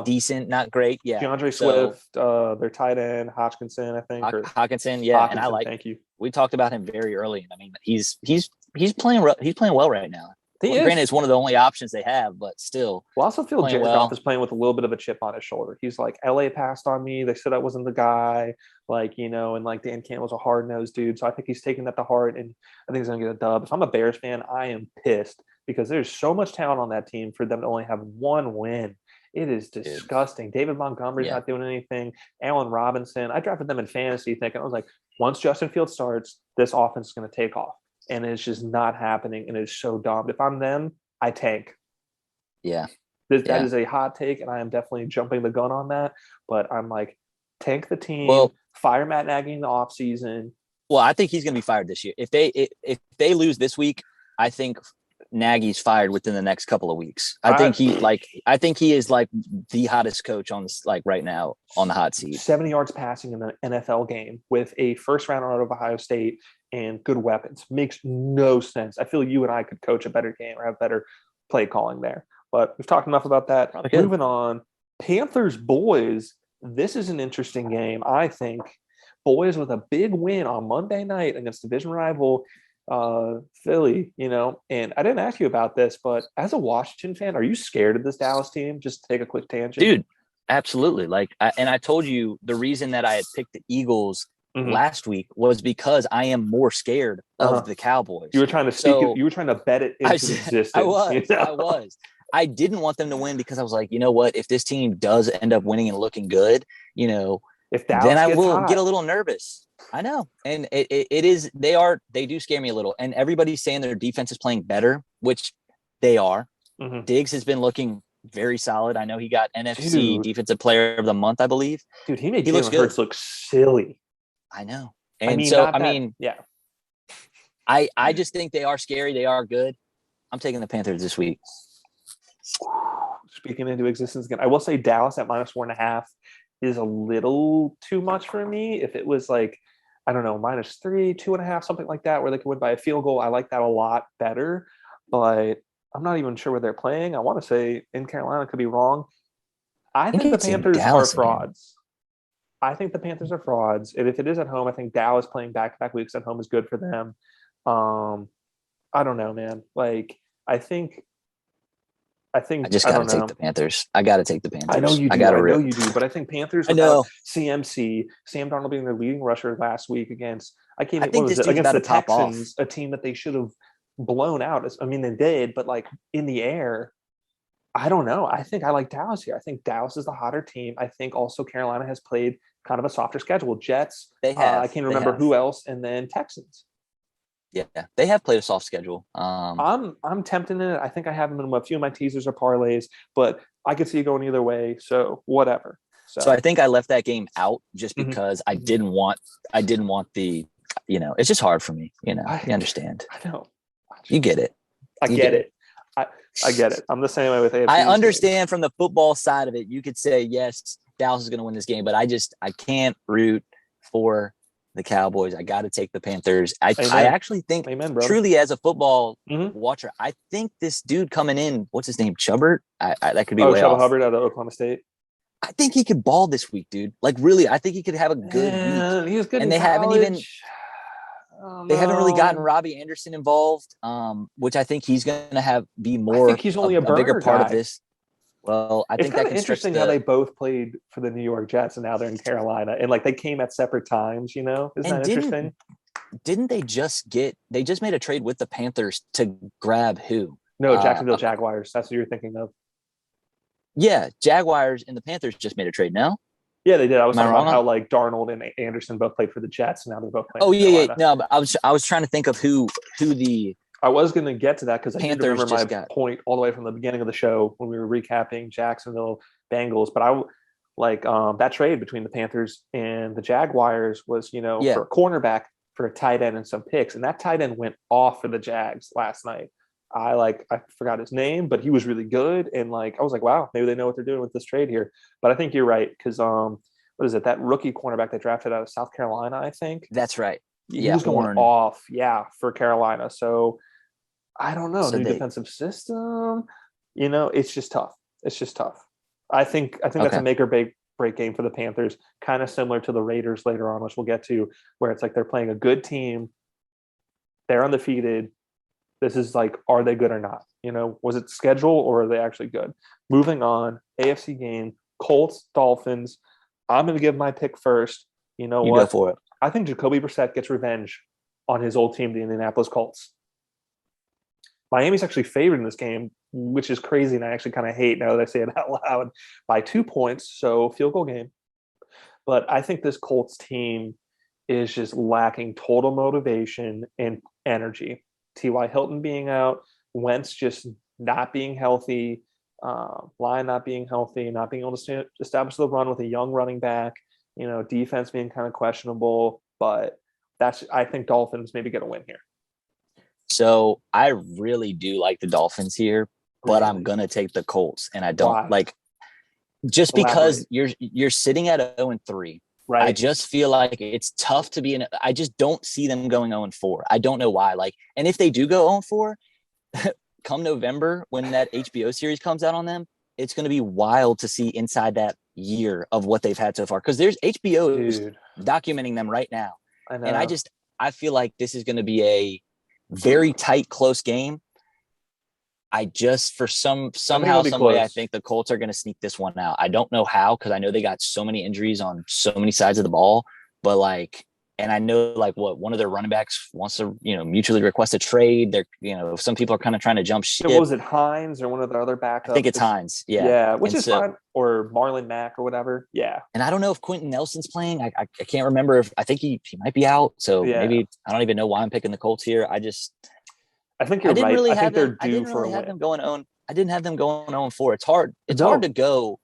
decent, not great. Yeah.
DeAndre Swift, their tight end, Hodgkinson, I think.
Hockenson, yeah. Hockenson, and I like.
Thank you.
We talked about him very early. I mean, he's playing well right now. Granted, it's one of the only options they have, but still.
Well, I also feel Jared Goff is playing with a little bit of a chip on his shoulder. He's like, LA passed on me. They said I wasn't the guy. Like, and like Dan Campbell's a hard-nosed dude. So I think he's taking that to heart, and I think he's going to get a dub. If I'm a Bears fan, I am pissed because there's so much talent on that team for them to only have 1 win. It is disgusting. David Montgomery's not doing anything. Allen Robinson. I drafted them in fantasy thinking, I was like, once Justin Fields starts, this offense is going to take off. And it's just not happening. And it's so dumb. If I'm them, I tank.
Yeah.
That is a hot take. And I am definitely jumping the gun on that. But I'm like, tank the team, fire Matt Nagy in the offseason.
Well, I think he's going to be fired this year. If they lose this week, I think Nagy's fired within the next couple of weeks. I think he is like the hottest coach on this, like right now on the hot seat.
70 yards passing in an NFL game with a first rounder out of Ohio State and good weapons makes no sense. I feel you and I could coach a better game or have better play calling there. But we've talked enough about that. Moving on, Panthers boys. This is an interesting game, I think. Boys with a big win on Monday night against division rival Philly, and I didn't ask you about this, but as a Washington fan, are you scared of this Dallas team? Just to take a quick tangent.
Dude, absolutely. I told you the reason that I had picked the Eagles last week was because I am more scared of the Cowboys.
You were trying to you were trying to bet it into existence.
I was. I didn't want them to win because I was like, you know what? If this team does end up winning and looking good,
if Dallas
then I will
hot.
get a little nervous. I know. And they do scare me a little. And everybody's saying their defense is playing better, which they are. Diggs has been looking very solid. I know he got NFC Defensive Player of the Month, I believe.
Dude, he made Jalen Hurts look silly.
I know. And yeah. I just think they are scary. They are good. I'm taking the Panthers this week.
Speaking into existence again, I will say Dallas at -4.5 is a little too much for me. If it was like, I don't know, -3, 2.5, something like that, where they could win by a field goal, I like that a lot better. But I'm not even sure where they're playing. I want to say in Carolina, could be wrong. I think the Panthers are frauds. I think the Panthers are frauds. And if it is at home, I think Dallas playing back-to-back weeks at home is good for them. I don't know, man. I
just got to take the Panthers. I got to take the Panthers.
I know you do. I know you do. But I think Panthers without CMC, Sam Darnold being their leading rusher last week against against the Texans, a team that they should have blown out. I mean, they did, but in the air, I don't know. I think I like Dallas here. I think Dallas is the hotter team. I think also Carolina has played kind of a softer schedule. Jets. They have. I can't remember who else, and then Texans.
Yeah, they have played a soft schedule.
I'm tempted in it. I think I have them in a few of my teasers or parlays, but I could see it going either way. So whatever.
So I think I left that game out just because I didn't want the. It's just hard for me. You understand.
I know.
You get it.
I get it. I get it. I'm the same way with AFC.
I understand from the football side of it. You could say yes, Dallas is going to win this game, but I can't root for the Cowboys. I got to take the Panthers. I actually think, truly as a football watcher, I think this dude coming in, what's his name, Chubbert? That could be way
Chuba
off.
Hubbard out of Oklahoma State.
I think he could ball this week, dude. Really, I think he could have a good week.
He was good,
and they haven't really gotten Robbie Anderson involved, which I think he's going to be more.
I think he's only a
bigger part
guy
of this. Well, I think
it's kind of interesting how they both played for the New York Jets and now they're in Carolina and they came at separate times, Isn't that interesting?
Didn't they just made a trade with the Panthers to grab who?
No, Jacksonville Jaguars. That's what you're thinking of.
Yeah, Jaguars and the Panthers just made a trade now.
Yeah, they did. I was talking about how Darnold and Anderson both played for the Jets and now they're both playing.
Oh yeah. No, but I was trying to think of who the
I was going to get to that because I
Panthers
remember my point all the way from the beginning of the show when we were recapping Jacksonville Bengals. But that trade between the Panthers and the Jaguars was, for a cornerback, for a tight end, and some picks. And that tight end went off for the Jags last night. I forgot his name, but he was really good. And I was like, wow, maybe they know what they're doing with this trade here. But I think you're right because what is it? That rookie cornerback they drafted out of South Carolina, I think.
That's right.
He was going off, for Carolina. So I don't know. New defensive system, it's just tough. It's just tough. I think that's a make or break game for the Panthers, kind of similar to the Raiders later on, which we'll get to, where it's they're playing a good team. They're undefeated. This is are they good or not? Was it schedule or are they actually good? Moving on, AFC game, Colts, Dolphins. I'm going to give my pick first. You know what?
Go for it.
I think Jacoby Brissett gets revenge on his old team, the Indianapolis Colts. Miami's actually favored in this game, which is crazy, and I actually kind of hate now that I say it out loud, by 2 points, so field goal game. But I think this Colts team is just lacking total motivation and energy. T.Y. Hilton being out, Wentz just not being healthy, line not being healthy, not being able to establish the run with a young running back, defense being kind of questionable. But I think Dolphins maybe get a win here.
So I really do like the Dolphins here, but I'm
Really?
gonna take the Colts, and I don't
Why?
like just because
Elaborate.
you're sitting at 0-3. I
Right?
just feel like it's tough to be in. I just don't see them going 0-4. I don't know why. Like, and if they do go 0-4, come November when that HBO series comes out on them, it's going to be wild to see inside that year of what they've had so far. Because there's HBO's
Dude,
documenting them right now,
I
and
know.
I feel like this is going to be a very tight, close game. I just for
I think it'll
somehow
be
some way I
close.
think the Colts are going to sneak this one out. I don't know how because I know they got so many injuries on so many sides of the ball, but like, and I know like what one of their running backs wants to mutually request a trade. They're some people are kind of trying to jump
Yeah, what
ship.
was it, Hines or one of the other
I think
backups?
it's
Just
Hines, yeah,
yeah, which
and
is
so
fine. Or Marlon Mack or whatever. Yeah,
and I don't know if Quentin Nelson's playing. I can't remember if I think he might be out. So
yeah.
maybe I don't even know why I'm picking the Colts here.
I think you're right. I think they're
I
due
didn't
for
really
a
have
win.
them going on. I didn't have them going on 4. It's hard.
No,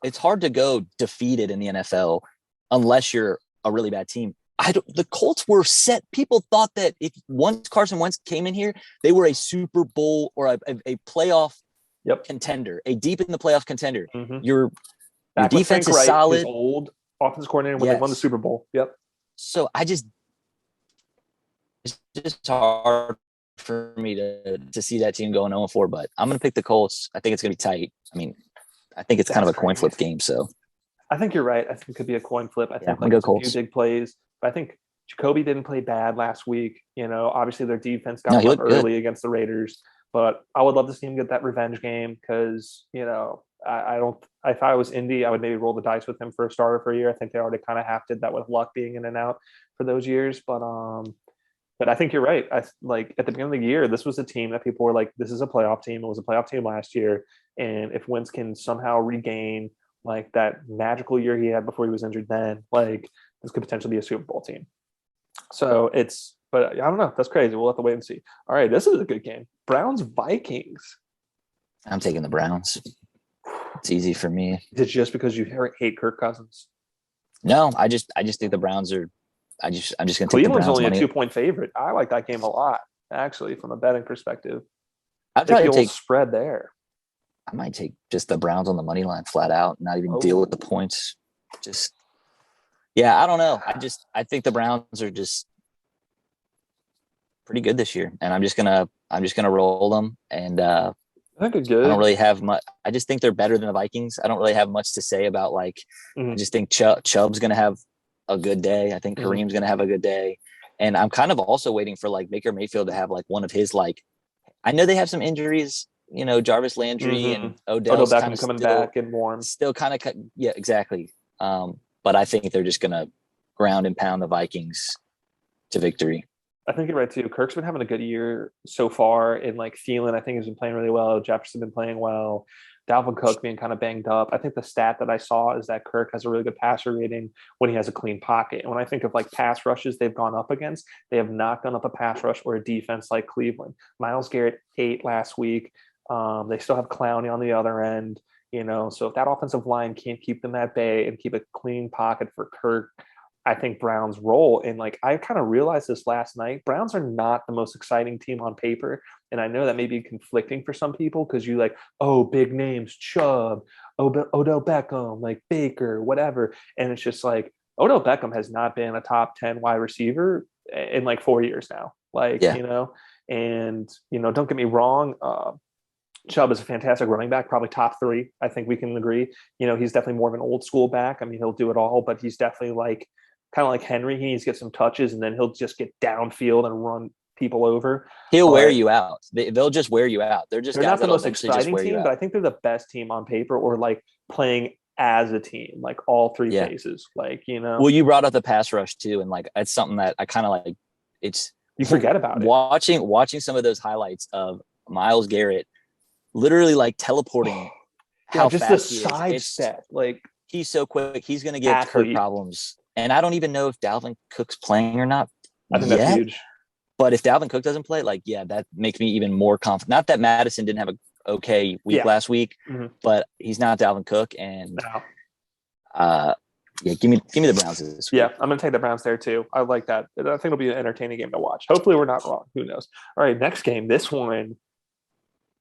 It's hard to go defeated in the NFL unless you're a really bad team. The Colts were set. People thought that if once Carson Wentz came in here, they were a Super Bowl or a playoff
yep.
contender, a deep in the playoff contender.
Mm-hmm.
Your
Back with
defense
Frank
is
Wright, his
solid.
old offense coordinator when they won the
Yes.
Super Bowl. Yep.
So it's just hard for me to see that team going 0-4, but I'm going to pick the Colts. I think it's going to be tight. I mean, I think it's kind of
That's
a coin
crazy.
flip game. So
I think you're right. I think it could be a coin flip. I
yeah, I'm
think
going
like
to go
it's a few
Colts.
big plays. But I think Jacoby didn't play bad last week. Obviously their defense got
No,
them
he
up
looked good.
early against the Raiders. But I would love to see him get that revenge game because, I don't if I was Indy, I would maybe roll the dice with him for a starter for a year. I think they already kind of half did that with Luck being in and out for those years. But I think you're right. I like at the beginning of the year, this was a team that people were like, this is a playoff team. It was a playoff team last year. And if Wentz can somehow regain like that magical year he had before he was injured, then like this could potentially be a Super Bowl team. But I don't know. That's crazy. We'll have to wait and see. All right, this is a good game. Browns Vikings.
I'm taking the Browns. It's easy for me.
Is it just because you hate Kirk Cousins?
No, I just think the Browns are. I'm just going to take the
Cleveland's
Browns
only
money.
a 2-point favorite. I like that game a lot, actually, from a betting perspective.
I'd
Take the
probably
old
take.
spread there.
I might take just the Browns on the money line flat out, not even deal with the points. Just yeah, I don't know. I think the Browns are just pretty good this year, and I'm just gonna roll them. And
I think it's good.
I don't really have much. I just think they're better than the Vikings. I don't really have much to say about like. I just think Chubb's gonna have a good day. I think Kareem's gonna have a good day, and I'm kind of also waiting for like Baker Mayfield to have like one of his like. I know they have some injuries. Jarvis Landry and
Odell
Odell's kind
Beckham
of
coming back and warm.
Still kind of yeah, exactly. But I think they're just gonna ground and pound the Vikings to victory.
I think you're right too. Kirk's been having a good year so far, and like Thielen, I think has been playing really well. Jefferson been playing well. Dalvin Cook being kind of banged up. I think the stat that I saw is that Kirk has a really good passer rating when he has a clean pocket. And when I think of like pass rushes they've gone up against, they have not gone up a pass rush or a defense like Cleveland. Myles Garrett 8 last week. They still have Clowney on the other end. So if that offensive line can't keep them at bay and keep a clean pocket for Kirk, I think Browns roll. And like I kind of realized this last night, Browns are not the most exciting team on paper. And I know that may be conflicting for some people because you like, oh, big names, Chubb, Odell Beckham, like Baker, whatever. And it's just like Odell Beckham has not been a top 10 wide receiver in like 4 years now. Like,
Yeah.
And don't get me wrong. Chubb is a fantastic running back, probably top 3. I think we can agree. He's definitely more of an old school back. I mean, he'll do it all, but he's definitely like kind of like Henry. He needs to get some touches and then he'll just get downfield and run people over.
He'll wear you out. They'll just wear you out. They're
They're
guys
not the
that'll
most
eventually just
exciting
wear you
team,
out.
but I think they're the best team on paper or like playing as a team, like all 3
Yeah.
phases. Like,
Well, you brought up the pass rush too, and like it's something that I kind of like. It's
you forget about it.
Watching some of those highlights of Myles Garrett literally like teleporting. How
just
fast
the
he
side
is.
step, like
He's so quick. He's going to give
athlete.
Kirk problems, and I don't even know if Dalvin Cook's playing or not.
I think that's huge.
But if Dalvin Cook doesn't play, like that makes me even more confident. Not that Madison didn't have a okay week last week, but he's not Dalvin Cook, and Yeah, give me the Browns this week.
Yeah, I'm going to take the Browns there too. I like that. I think it'll be an entertaining game to watch. Hopefully, we're not wrong. Who knows? All right, next game. This one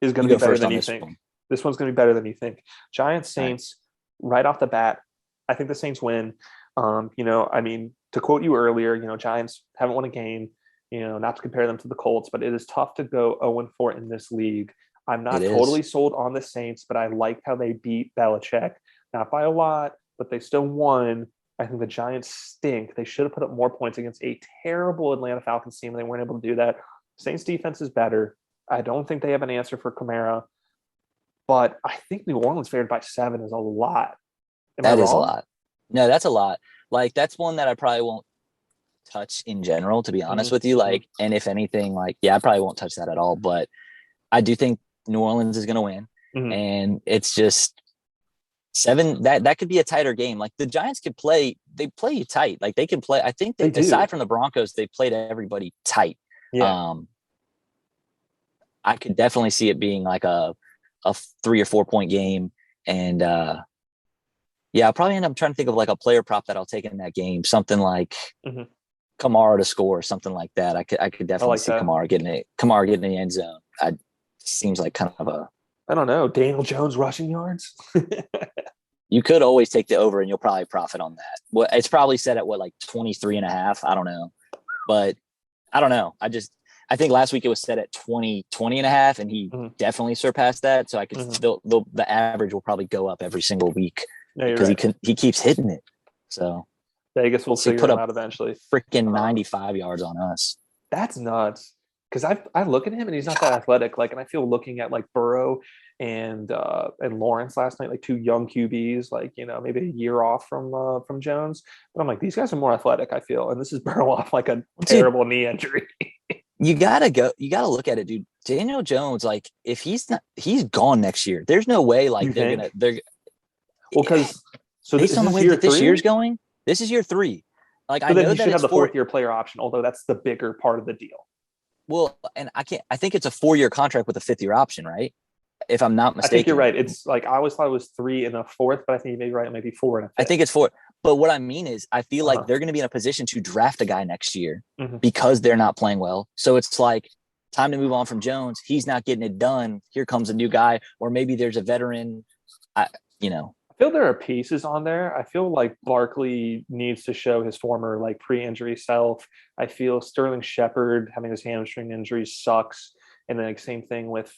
is going
You
to
go
be better
first
than
on
you
this
think.
one.
This one's going to be better than you think. Giants
All right.
Saints right off the bat. I think the Saints win. I mean, to quote you earlier, Giants haven't won a game. Not to compare them to the Colts, but it is tough to go 0-4 in this league. I'm
It
not
is.
totally sold on the Saints, but I liked how they beat Belichick. Not by a lot, but they still won. I think the Giants stink. They should have put up more points against a terrible Atlanta Falcons team. They weren't able to do that. Saints defense is better. I don't think they have an answer for Kamara, but I think New Orleans favored by 7 is a lot. Am I
That is a
wrong?
lot. No, that's a lot. Like that's one that I probably won't touch in general, to be honest with you.
Mm-hmm.
Like, and if anything, like, yeah, I probably won't touch that at all. But I do think New Orleans is going to win,
Mm-hmm.
and it's just 7. That could be a tighter game. Like the Giants could play. They play you tight. Like they can play. I think
They
that
do.
aside from the Broncos, they played everybody tight.
Yeah.
Um, I could definitely see it being like a 3 or 4 point game, and yeah, I'll probably end up trying to think of like a player prop that I'll take in that game. Something like
Mm-hmm.
Kamara to score, something like that. I could
I
definitely
like
see
that.
Kamara getting in the end zone. Seems like kind of a.
I don't know. Daniel Jones rushing yards.
You could always take the over and you'll probably profit on that. Well, it's probably set at what, like 23.5. I don't know, but I don't know. I think last week it was set at 20.5, and he
Mhm.
definitely surpassed that. So I could
Mhm.
the average will probably go up every single week
No, you're
because
right.
he keeps hitting it. So
Vegas will
so he
figure
put
him
up
out eventually.
freaking
Uh,
95 yards on us.
that's nuts. Because I look at him and he's not that athletic. Like, and I feel looking at like Burrow and Lawrence last night, like two young QBs, like maybe a year off from Jones. But I'm like, these guys are more athletic. I feel, and this is Burrow off like a
Dude,
terrible knee injury.
you gotta look at it, dude. Daniel Jones, like if he's gone next year. There's no way like
You think?
they're
Well, because
based
is
on the
this
way
year
that this year's
3?
going. This is year 3. Like
So
I
then
know
he
that
should have
it's
the
4.
fourth year player option, although that's the bigger part of the deal.
Well, and I think it's a 4-year contract with a 5th-year option, right? If I'm not
I think you're
mistaken.
right. It's like I always thought it was 3 and a fourth, but I think you may be right. Maybe 4 and a
I
fifth.
think it's 4. But what I mean is I feel like
Uh-huh.
they're going to be in a position to draft a guy next year
Mhm.
because they're not playing well. So it's like time to move on from Jones. He's not getting it done. Here comes a new guy, or maybe there's a veteran. I, you know,
I feel there are pieces on there. I feel like Barkley needs to show his former like pre-injury self. I feel Sterling Shepard having his hamstring injury sucks, and then like same thing with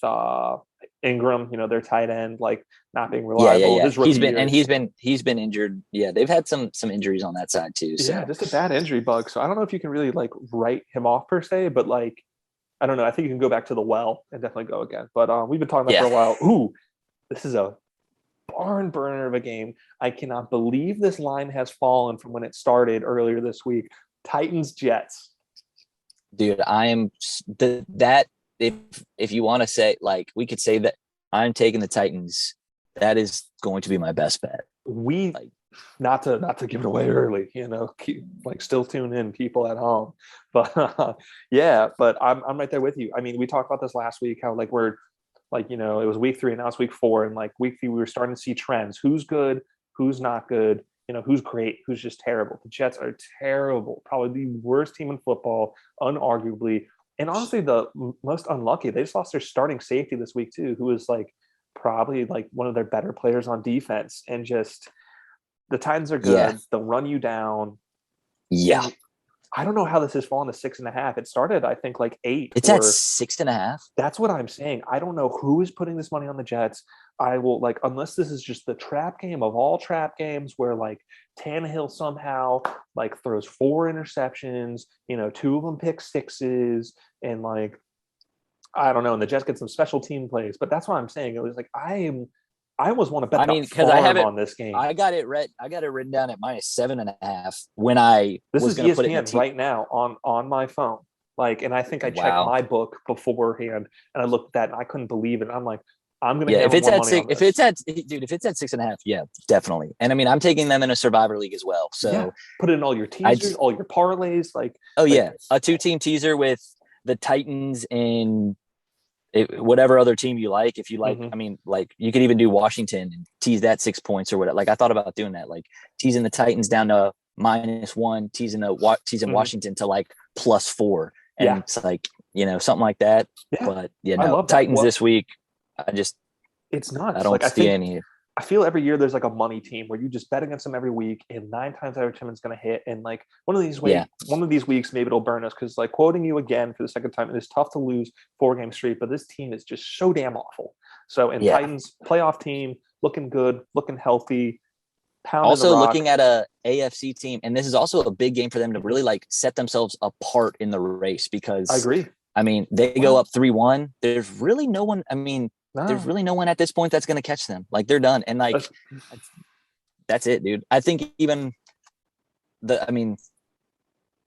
Ingram. Their tight end like not being reliable.
yeah.
His rookie year,
He's been injured. Yeah, they've had some injuries on that side too.
yeah,
So
just a bad injury bug. So I don't know if you can really like write him off per se, but like I don't know. I think you can go back to the well and definitely go again. But we've been talking about it
yeah,
for a while. Ooh, this is a barn burner of a game. I cannot believe this line has fallen from when it started earlier this week. Titans Jets.
dude, I am that if you want to say like we could say that I'm taking the Titans. That is going to be my best bet.
We
Like,
not to give it away early, keep, like still tune in people at home. But yeah, but I'm right there with you. I mean, we talked about this last week how like we're like it was week 3 and now it's week 4, and like week 3 we were starting to see trends. Who's good, who's not good, who's great, who's just terrible. The Jets are terrible, probably the worst team in football, unarguably. And honestly, the most unlucky. They just lost their starting safety this week too, who was like probably like one of their better players on defense. And just the Titans are
yeah,
good. They'll run you down.
yeah.
And I don't know how this has fallen to 6.5. It started, I think, like 8
It's at
or
6.5.
that's what I'm saying. I don't know who is putting this money on the Jets. I will like, unless this is just the trap game of all trap games where like Tannehill somehow like throws 4 interceptions, 2 of them pick sixes, and like I don't know, and the Jets get some special team plays. But that's what I'm saying. It was like I almost want to bet
I
the
mean, because I have
farm
it,
on this game.
I got it written down at -7.5 when I
This
was
is
going to put it in
ESPN right now on my phone. Like, and I think I checked
Wow.
my book beforehand, and I looked at that, and I couldn't believe it. I'm like, I'm going to
Yeah, if
hammer
it's
more
at
money on
six,
this.
if it's at 6.5, yeah, definitely. And I mean, I'm taking them in a survivor league as well.
Yeah,
So
put it in all your
I
teasers,
just,
all your parlays,
oh
like
yeah, a 2-team teaser with the Titans and whatever other team you like, if you like,
Mhm.
I mean, like you could even do Washington and tease that 6 points or whatever. Like I thought about doing that, like teasing the Titans down to -1, teasing
Mhm.
Washington to like +4, and
Yeah.
it's like something like that.
Yeah.
But you
I
know,
love that.
Titans
Well,
this week, I just
it's
I
nuts.
don't
Like
see any.
I feel every year there's like a money team where you just bet against them every week, and 9 times out of 10 it's going to hit. And like
Yeah,
one of these weeks, maybe it'll burn us because, like, quoting you again for the second time, it is tough to lose 4 game streak, but this team is just so damn awful. So, in
yeah.
Titans playoff team, looking good, looking healthy, pounding the
Also
rock.
looking at a AFC team, and this is also a big game for them to
Mhm.
really like set themselves apart in the race
I
because
agree.
I mean they go
Well,
up 3-1. There's really no one. I mean, there's
no,
really no one at this point that's going to catch them. Like they're done, and like
that's,
that's it, dude. I think even I mean,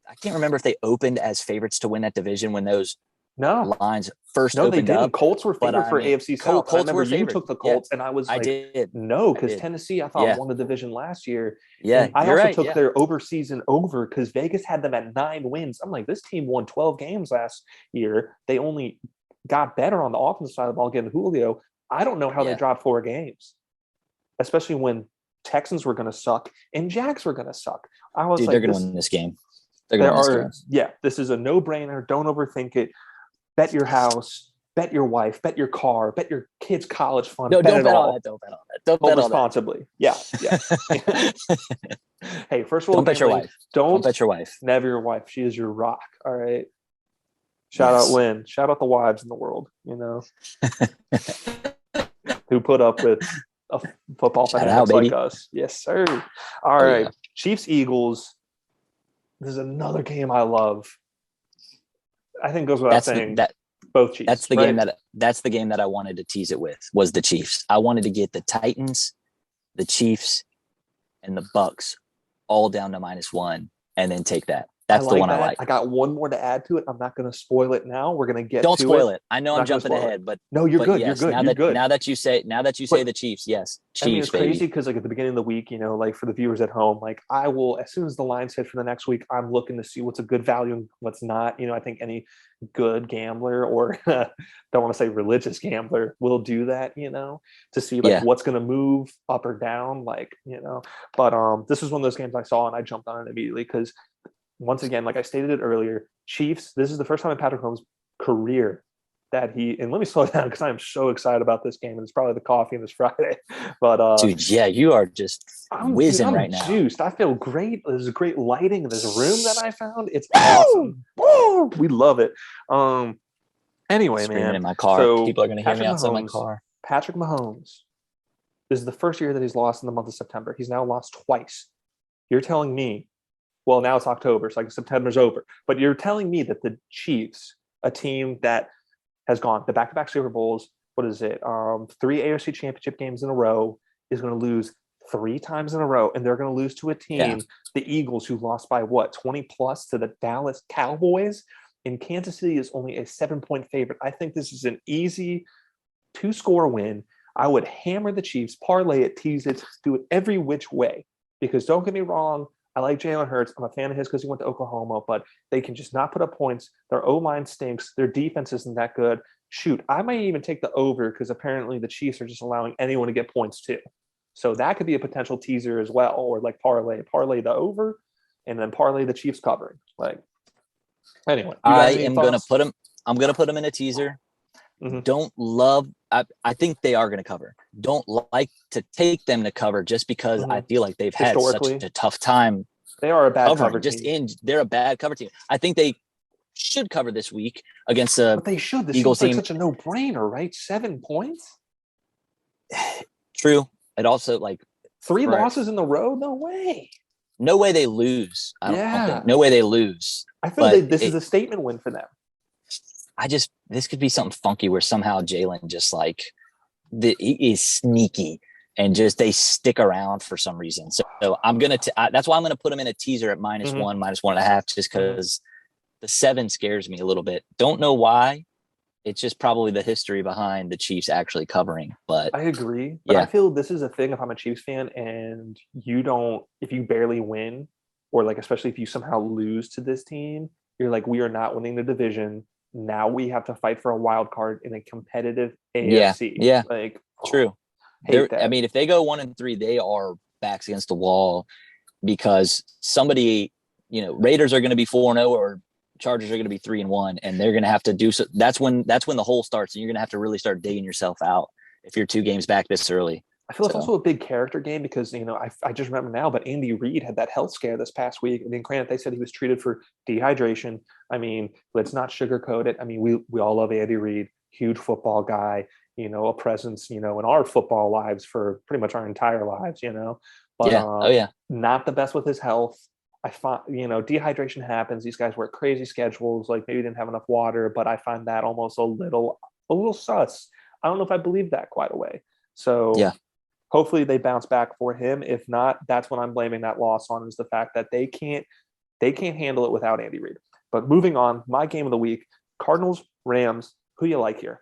I can't remember if they opened as favorites to win that division when those
no.
lines first
No, they
opened
didn't.
up.
Colts were
But
favored
I
for
mean,
AFC South. And I
Colts
remember
were
you
favored.
took the
Yeah,
Colts, and I was
I
like,
did.
no,
I
because
did.
Tennessee, I thought,
Yeah,
won the division last year.
yeah.
And I
You're
also
right.
took
Yeah,
their over season over because Vegas had them at 9 wins. I'm like, this team won 12 games last year. They only got better on the offensive side of the ball, getting Julio. I don't know how they
yeah,
dropped 4 games, especially when Texans were going to suck and Jags were going to suck. I was
dude. They're
like,
gonna
this,
win this game. They're gonna
there
win this game.
are, yeah, this is a no brainer. Don't overthink it. Bet your house, bet your wife, bet your car, bet your kids' college fund,
No,
bet
don't
it
bet on
all,
that. Don't bet on that. Don't
but
bet on that.
responsibly. Yeah, yeah. Hey, first rule
Don't
of
bet your
gambling:
wife. Don't
don't
bet your wife.
never your wife. She is your rock. All right. Shout out
Yes.
Lynn. Shout out the wives in the world. Who put up with a football
Shout out,
fanatics like
baby.
us. Yes, sir. All
Oh
right.
yeah.
Chiefs Eagles. This is another game I love. I think goes without
That's
saying. Both Chiefs,
that's the game
right?
that I wanted to tease it with was the Chiefs. I wanted to get the Titans, the Chiefs, and the Bucks all down to -1 and then take that.
I
That's the
like
one I
that.
like.
I got one more to add to it. I'm not going to spoil it now. We're going to get
Don't
to it.
spoil it. I know
I'm
I'm
not going to
jumping
spoil it.
ahead, but
No, you're good. You're
yes,
good. You're good.
now that you say
But
the Chiefs, yes,
I mean,
Chiefs,
it's crazy
baby.
because, like, at the beginning of the week, like, for the viewers at home, like, I will, as soon as the lines hit for the next week, I'm looking to see what's a good value and what's not. I think any good gambler, or don't want to say religious gambler, will do that, to see like
Yeah,
what's going to move up or down, But this was one of those games I saw and I jumped on it immediately because, once again, like I stated it earlier, Chiefs. This is the first time in Patrick Mahomes' career that and let me slow down because I am so excited about this game, and it's probably the coffee and this Friday. But
dude. Yeah, you are just whizzing
I'm
right now.
juiced. I feel great. There's great lighting in this room that I found. It's awesome. Woo! We love it. Anyway,
Screaming
man.
in my car.
So
People are gonna hear me
Patrick
outside my
Mahomes,
car.
Patrick Mahomes. This is the first year that he's lost in the month of September. He's now lost twice. You're telling me, well, now it's October, so like September's over. But you're telling me that the Chiefs, a team that has gone the back-to-back Super Bowls, what is it? 3 AFC Championship games in a row, is going to lose 3 times in a row, and they're going to lose to a
Yeah,
team, the Eagles, who lost by what, 20 plus to the Dallas Cowboys. And Kansas City is only a 7-point favorite. I think this is an easy 2-score win. I would hammer the Chiefs, parlay it, tease it, do it every which way. Because don't get me wrong, I like Jalen Hurts. I'm a fan of his because he went to Oklahoma, but they can just not put up points. Their O-line stinks. Their defense isn't that good. Shoot, I might even take the over because apparently the Chiefs are just allowing anyone to get points too. So that could be a potential teaser as well, or like parlay the over, and then parlay the Chiefs covering. Like, anyway, you got
I
any
am gonna
thoughts?
put them. I'm gonna put them in a teaser.
Mm-hmm.
Don't love. I think they are gonna cover. Don't like to take them to cover just because I
Mm-hmm.
feel like they've had such
Historically,
a tough time
they are a bad cover
covering.
team.
They're a bad cover team. I think they should cover this week against the
But they should. This
Eagles
seems like
team.
such a no-brainer, right? 7 points?
True. It also like
3
right.
losses in a row? No way.
No way they lose. I don't think. No way they lose.
I feel this is a statement win for them.
This could be something funky where somehow Jalen just like he is sneaky and just they stick around for some reason. So I'm gonna. That's why I'm gonna put them in a teaser at -1, -1.5, just because the 7 scares me a little bit. Don't know why. It's just probably the history behind the Chiefs actually covering. But
I agree. But I feel this is a thing if I'm a Chiefs fan and if you barely win, or like especially if you somehow lose to this team, you're like, we are not winning the division. now we have to fight for a wild card in a competitive
Yeah,
AFC.
yeah,
Like,
true.
hate
I
that.
mean, if they go 1-3, they are backs against the wall because somebody, Raiders are going to be 4-0 or Chargers are going to be 3-1, and they're going to have to do so. That's when the hole starts, and you're going to have to really start digging yourself out if you're 2 games back this early.
I feel it's also a big character game because, I just remember now, but Andy Reid had that health scare this past week. I mean, granted, they said he was treated for dehydration. I mean, let's not sugarcoat it. I mean, we all love Andy Reid, huge football guy, a presence, in our football lives for pretty much our entire lives, but
Yeah. Oh yeah.
not the best with his health. I find, dehydration happens. These guys work crazy schedules, like maybe didn't have enough water, but I find that almost a little sus. I don't know if I believe that quite away. So
yeah.
Hopefully they bounce back for him. If not, that's what I'm blaming that loss on, is the fact that they can't handle it without Andy Reid. But moving on, my game of the week, Cardinals, Rams. Who you like here?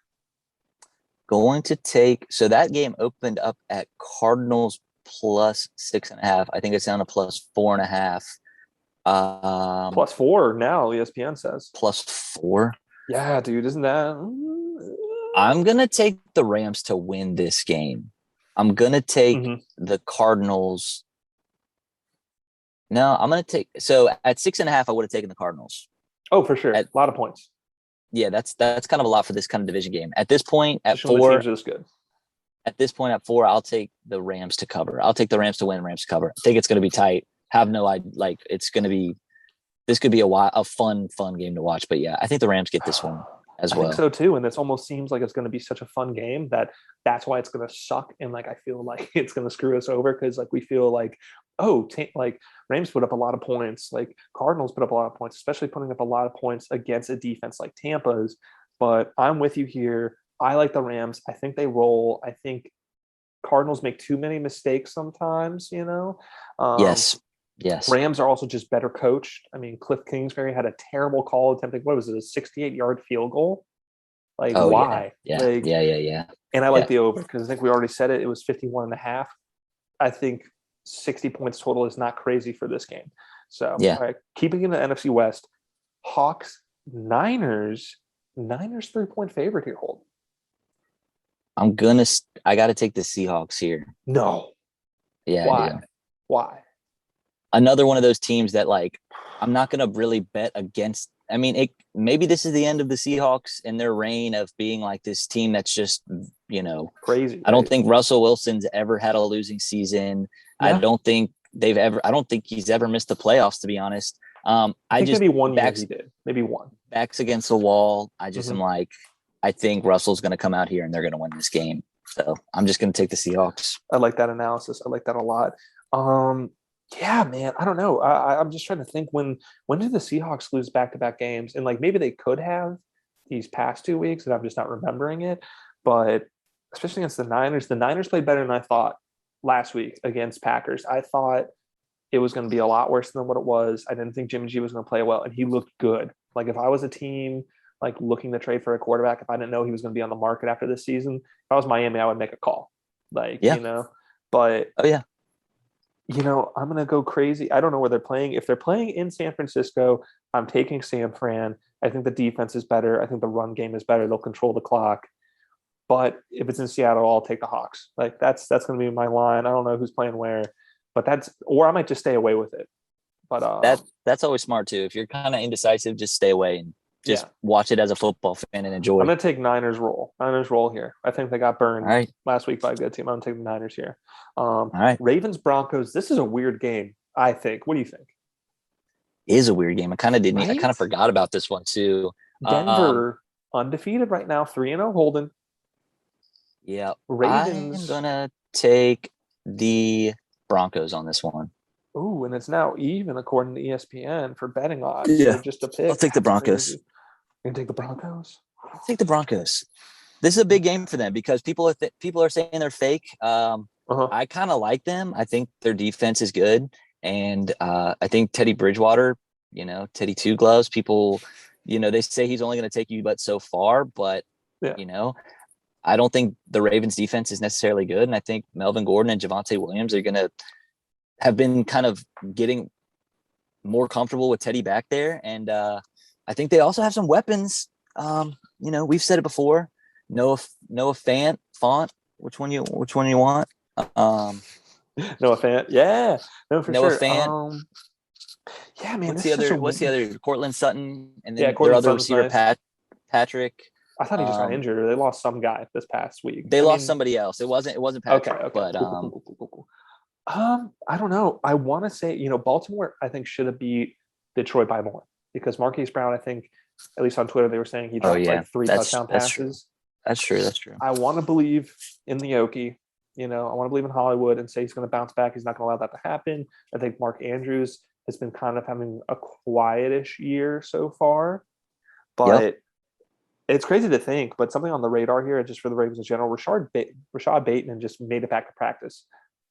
Going to take, so that game opened up at Cardinals plus 6.5. I think it's down to plus 4.5.
+4 now, ESPN says.
+4.
Yeah, dude, isn't that?
I'm gonna take the Rams to win this game. I'm gonna take the Cardinals. No, I'm gonna take. So at 6.5, I would have taken the Cardinals.
Oh, for sure, a lot of points.
Yeah, that's kind of a lot for this kind of division game. At this point, at
Especially
4,
the teams are this good.
At this point, at 4, I'll take the Rams to cover. I'll take the Rams to win, Rams to cover. I think it's going to be tight. Have no idea. Like, it's going to be. This could be a fun game to watch. But yeah, I think the Rams get this one as well.
I think so too, and this almost seems like it's going to be such a fun game that's why it's going to suck, and like I feel like it's going to screw us over because like we feel like like Rams put up a lot of points, like Cardinals put up a lot of points, especially putting up a lot of points against a defense like Tampa's. But I'm with you here. I like the Rams. I think they roll. I think Cardinals make too many mistakes sometimes.
Yes.
Rams are also just better coached. I mean, Cliff Kingsbury had a terrible call attempting, what was it, a 68-yard field goal? Like, why?
Yeah.
Like,
yeah.
And I like the over because I think we already said it. It was 51.5. I think 60 points total is not crazy for this game. So,
yeah.
All right, keeping in the NFC West, Hawks, Niners 3-point favorite here, Hold.
I got to take the Seahawks here.
No.
Yeah.
Why?
I do.
Why?
Another one of those teams that like I'm not going to really bet against. I mean, maybe this is the end of the Seahawks in their reign of being like this team that's just,
crazy.
I don't think Russell Wilson's ever had a losing season. Yeah. I don't think he's ever missed the playoffs, to be honest. I just
maybe one year he did. Maybe one.
Backs against the wall. I just am like, I think Russell's going to come out here and they're going to win this game. So I'm just going to take the Seahawks.
I like that analysis. I like that a lot. Yeah, man. I don't know. I'm just trying to think when did the Seahawks lose back-to-back games? And like maybe they could have these past 2 weeks, and I'm just not remembering it. But especially against the Niners played better than I thought last week against Packers. I thought it was going to be a lot worse than what it was. I didn't think Jimmy G was going to play well, and he looked good. Like if I was a team like looking to trade for a quarterback, if I didn't know he was going to be on the market after this season, if I was Miami, I would make a call. But I'm going to go crazy. I don't know where they're playing. If they're playing in San Francisco, I'm taking San Fran. I think the defense is better. I think the run game is better. They'll control the clock. But if it's in Seattle, I'll take the Hawks. Like that's going to be my line. I don't know who's playing where, but or I might just stay away with it. But
that's always smart too. If you're kind of indecisive, just stay away and just watch it as a football fan and enjoy.
I'm going to take Niners roll here. I think they got burned last week by a good team. I'm going to take the Niners here. All right. Ravens, Broncos. This is a weird game, I think. What do you think?
It is a weird game. I kind of forgot about this one too.
Denver, undefeated right now, 3-0 Holden.
Yeah.
Ravens.
I'm going to take the Broncos on this one.
Ooh, and it's now even according to ESPN for betting odds.
Yeah.
So just a pick.
I'll take the Broncos.
You're going to take the Broncos?
I'll take the Broncos. This is a big game for them because people are saying they're fake. I kind of like them. I think their defense is good. And I think Teddy Bridgewater, Teddy Two Gloves, people, they say he's only going to take you but so far. But, I don't think the Ravens defense is necessarily good. And I think Melvin Gordon and Javonte Williams are going to have been kind of getting more comfortable with Teddy back there. And I think they also have some weapons we've said it before. Noah Font. Which one you want?
Noah Fant. Yeah. No, for
Noah
sure.
Fant.
Yeah, man,
What's
this
the
is such
other?
a
What's the other? Cortland Sutton, and
yeah.
then their
Cortland
other
Sutton's
receiver,
nice.
Patrick.
I thought he just got injured, or they lost some guy this past week.
They
I
lost
mean,
somebody else. It wasn't
okay,
Patrick,
okay,
but
cool. I don't know. I want to say, Baltimore, I think should have beat Detroit by more because Marquise Brown, I think, at least on Twitter, they were saying he
oh
dropped
yeah,
like 3
that's
touchdown
that's true.
passes.
That's true. That's true.
I want to believe in the Yoki. I want to believe in Hollywood and say he's going to bounce back. He's not going to allow that to happen. I think Mark Andrews has been kind of having a quietish year so far,
Yep.
but it's crazy to think. But something on the radar here, just for the Ravens in general, Rashad Bateman just made it back to practice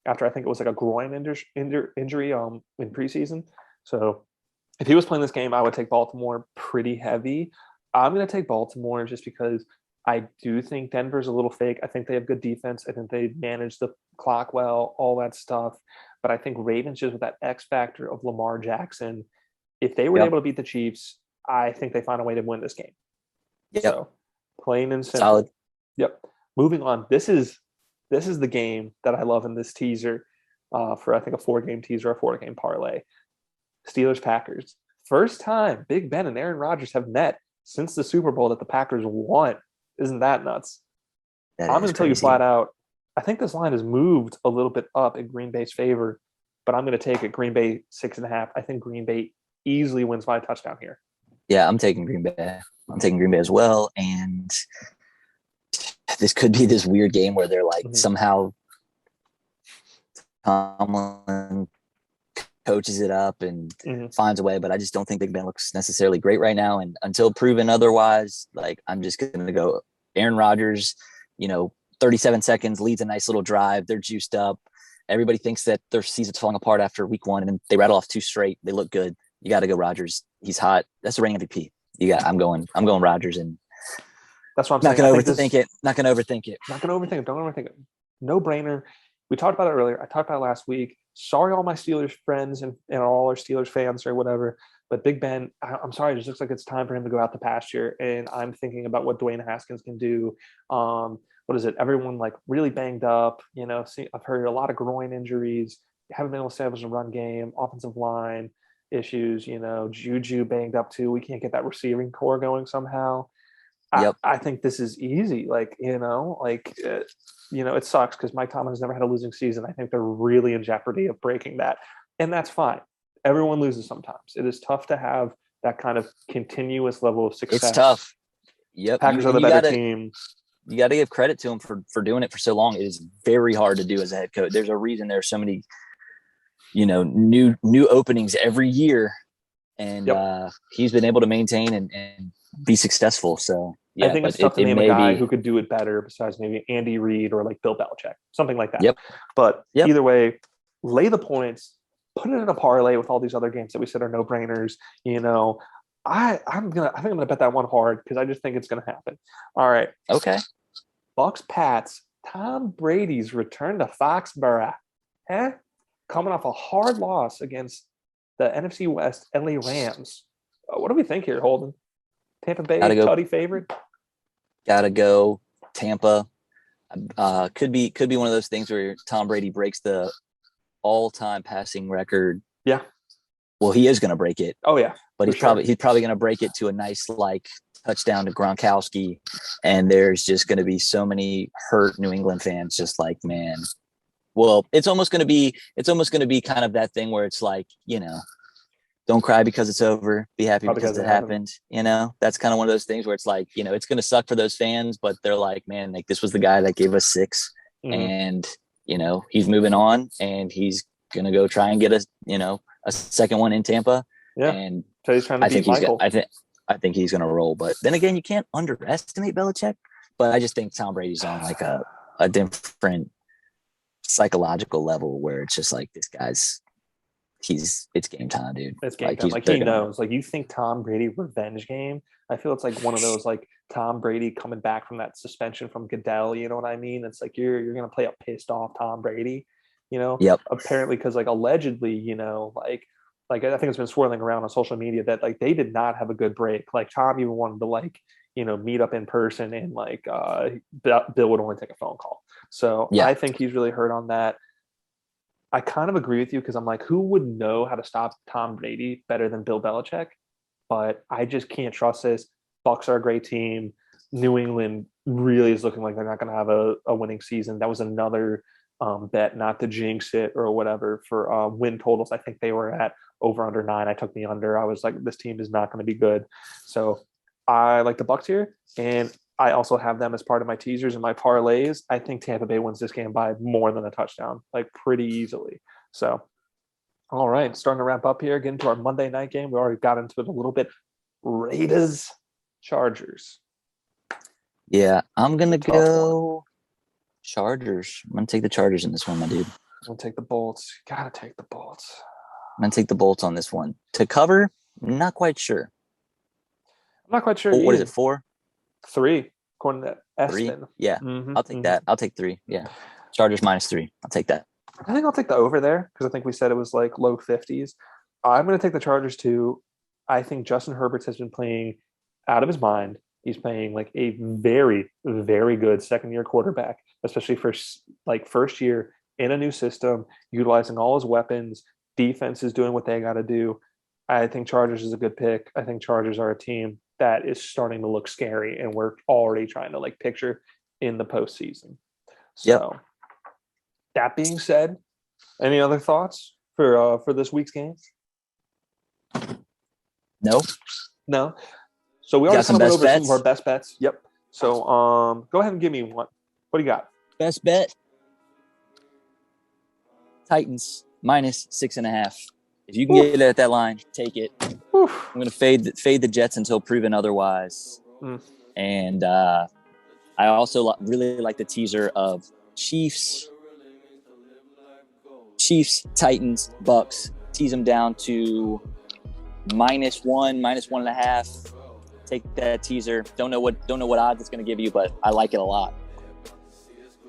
after I think it was like a groin injury in preseason. So if he was playing this game, I would take Baltimore pretty heavy. I'm going to take Baltimore just because I do think Denver's a little fake. I think they have good defense. I think they manage the clock well, all that stuff. But I think Ravens just with that X factor of Lamar Jackson, if they were
Yep.
able to beat the Chiefs, I think they find a way to win this game.
Yep.
So plain and simple.
Solid.
Yep. Moving on. This is the game that I love in this teaser for I think a 4-game teaser, a 4-game parlay. Steelers Packers. First time Big Ben and Aaron Rodgers have met since the Super Bowl that the Packers won. Isn't that nuts? I'm going to tell you flat out, I think this line has moved a little bit up in Green Bay's favor, but I'm going to take it Green Bay 6.5. I think Green Bay easily wins by a touchdown here.
Yeah, I'm taking Green Bay. I'm taking Green Bay as well. And this could be this weird game where they're like somehow Tomlin coaches it up and finds a way, but I just don't think Big Ben looks necessarily great right now. And until proven otherwise, like I'm just going to go Aaron Rodgers, 37 seconds, leads a nice little drive. They're juiced up. Everybody thinks that their season's falling apart after week 1, and then they rattle off 2 straight. They look good. You got to go Rodgers. He's hot. That's the reigning MVP. I'm going Rodgers, and
that's what I'm
not
saying.
Not going to overthink it.
Not going to overthink it. Don't overthink it. No brainer. We talked about it earlier. I talked about it last week. Sorry, all my Steelers friends and all our Steelers fans or whatever. But Big Ben, I'm sorry. It just looks like it's time for him to go out the pasture. And I'm thinking about what Dwayne Haskins can do. What is it? Everyone like really banged up. I've heard a lot of groin injuries. Haven't been able to establish a run game, offensive line issues. Juju banged up too. We can't get that receiving core going somehow.
Yep.
I think this is easy. It sucks because Mike Tomlin has never had a losing season. I think they're really in jeopardy of breaking that. And that's fine. Everyone loses sometimes. It is tough to have that kind of continuous level of success.
It's tough. Yep.
Packers are the better team.
You got to give credit to him for doing it for so long. It is very hard to do as a head coach. There's a reason there's so many, new openings every year. And he's been able to maintain and be successful. So yeah,
I think it's tough to name a guy who could do it better besides maybe Andy Reid or like Bill Belichick, something like that.
Yep.
But either way, lay the points, put it in a parlay with all these other games that we said are no brainers. I think I'm gonna bet that one hard because I just think it's gonna happen. All right.
Okay.
Bucks Pats. Tom Brady's return to Foxborough. Coming off a hard loss against the NFC West LA Rams. What do we think here, Holden? Tampa Bay, Tutty favorite?
Gotta go Tampa. Could be one of those things where Tom Brady breaks the all-time passing record.
Yeah.
Well, he is going to break it.
Oh yeah.
But he's probably going to break it to a nice touchdown to Gronkowski, and there's just going to be so many hurt New England fans just like, man. Well, it's almost going to be kind of that thing where it's like, don't cry because it's over. Be happy because it happened. That's kind of one of those things where it's like, it's going to suck for those fans, but they're like, man, like this was the guy that gave us 6 and, he's moving on and he's going to go try and get a second one in Tampa.
Yeah.
And
so he's trying to beat Michael.
I think he's going to roll, but then again, you can't underestimate Belichick, but I just think Tom Brady's on like a different psychological level where it's just like, this guy's, it's game time, dude.
It's game time. Like he knows. Like you think Tom Brady revenge game. I feel it's like one of those like Tom Brady coming back from that suspension from Goodell. You know what I mean? It's like you're gonna play a pissed off Tom Brady.
Yep.
Apparently, because like allegedly, like I think it's been swirling around on social media that like they did not have a good break. Like Tom even wanted to like meet up in person, and like Bill would only take a phone call. So
Yeah.
I think he's really hurt on that. I kind of agree with you because I'm like, who would know how to stop Tom Brady better than Bill Belichick? But I just can't trust this. Bucks are a great team. New England really is looking like they're not going to have a winning season. That was another bet, not to jinx it or whatever, for win totals. I think they were at over under 9. I took the under. I was like, this team is not going to be good. So I like the Bucks here, and I also have them as part of my teasers and my parlays. I think Tampa Bay wins this game by more than a touchdown, like pretty easily. So, all right, starting to wrap up here, get into our Monday night game. We already got into it a little bit. Raiders, Chargers.
Yeah, I'm gonna
Tough
go Chargers. I'm gonna take the Chargers in this one, my dude.
I'm gonna take the Bolts. Gotta take the Bolts.
I'm gonna take the Bolts on this one. To cover, not quite sure.
I'm not quite sure.
What is
either.
it, 4?
3, according to
3?
Espen.
Yeah, I'll take that. I'll take 3. Yeah, Chargers -3. I'll take that.
I think I'll take the over there because I think we said it was like low 50s. I'm going to take the Chargers too. I think Justin Herbert has been playing out of his mind. He's playing like a very, very good second-year quarterback, especially for like first year in a new system, utilizing all his weapons. Defense is doing what they got to do. I think Chargers is a good pick. I think Chargers are a team that is starting to look scary, and we're already trying to like picture in the postseason. So, That being said, any other thoughts for this week's game?
No.
No. So we already
Got some
kind of went
best
over some of our
bets?
best bets. Yep. So go ahead and give me one. What do you got?
Best bet. Titans -6.5. If you can get it at that line, take it.
Oof.
I'm gonna fade the Jets until proven otherwise. And I also really like the teaser of Chiefs, Titans, Bucks. Tease them down to -1, -1.5. Take that teaser. Don't know what odds it's going to give you, but I like it a lot.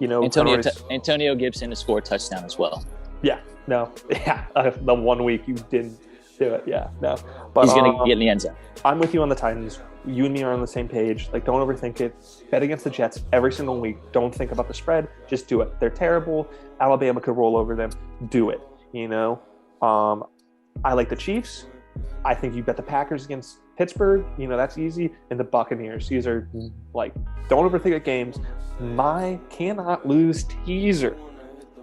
Antonio Gibson to score a touchdown as well.
Yeah. No. Yeah. The 1 week you didn't do it. Yeah. No. But
he's going to get in the end zone.
I'm with you on the Titans. You and me are on the same page. Like, don't overthink it. Bet against the Jets every single week. Don't think about the spread. Just do it. They're terrible. Alabama could roll over them. Do it. I like the Chiefs. I think you bet the Packers against Pittsburgh. That's easy. And the Buccaneers. These are like, don't overthink it games. My cannot lose teaser.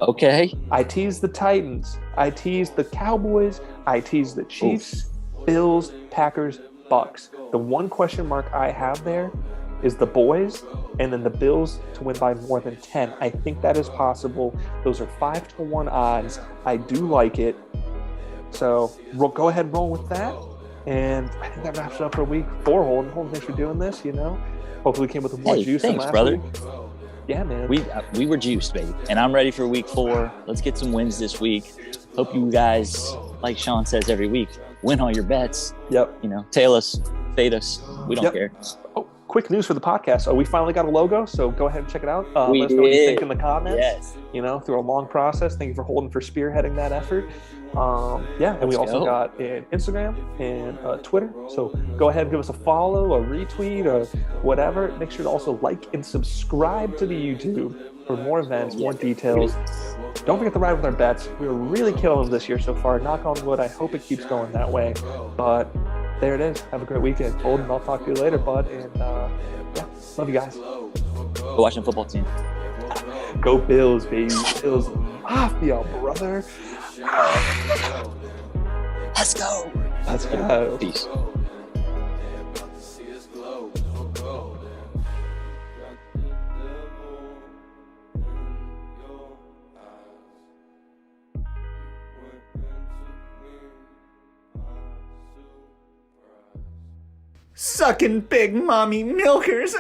Okay.
I tease the Titans. I tease the Cowboys. I tease the Chiefs, Bills, Packers, Bucks. The one question mark I have there is the boys and then the Bills to win by more than 10. I think that is possible. Those are 5-1 odds. I do like it. So go ahead and roll with that. And I think that wraps it up for week 4. Holden, thanks for doing this. Hopefully we came with more juice than last
brother.
week. Yeah, man.
We were juiced, baby. And I'm ready for week 4. Let's get some wins this week. Hope you guys, like Sean says every week, win all your bets.
Yep.
Tail us, fade us. We don't care.
Oh, quick news for the podcast. We finally got a logo, so go ahead and check it out.
We
let us know what you think in the comments.
Yes.
Through a long process. Thank you for Holden for spearheading that effort. And we also got an Instagram and Twitter. So go ahead and give us a follow, a retweet, or whatever. Make sure to also like and subscribe to the YouTube for more events, more details. Don't forget to ride with our bets. We're really killing this year so far. Knock on wood. I hope it keeps going that way. But there it is. Have a great weekend. Holden, I'll talk to you later, bud. And love you guys.
Go watch the football team.
Go Bills, baby. Bills Mafia, brother.
Let's go.
Let's go.
Peace.
Sucking big mommy milkers.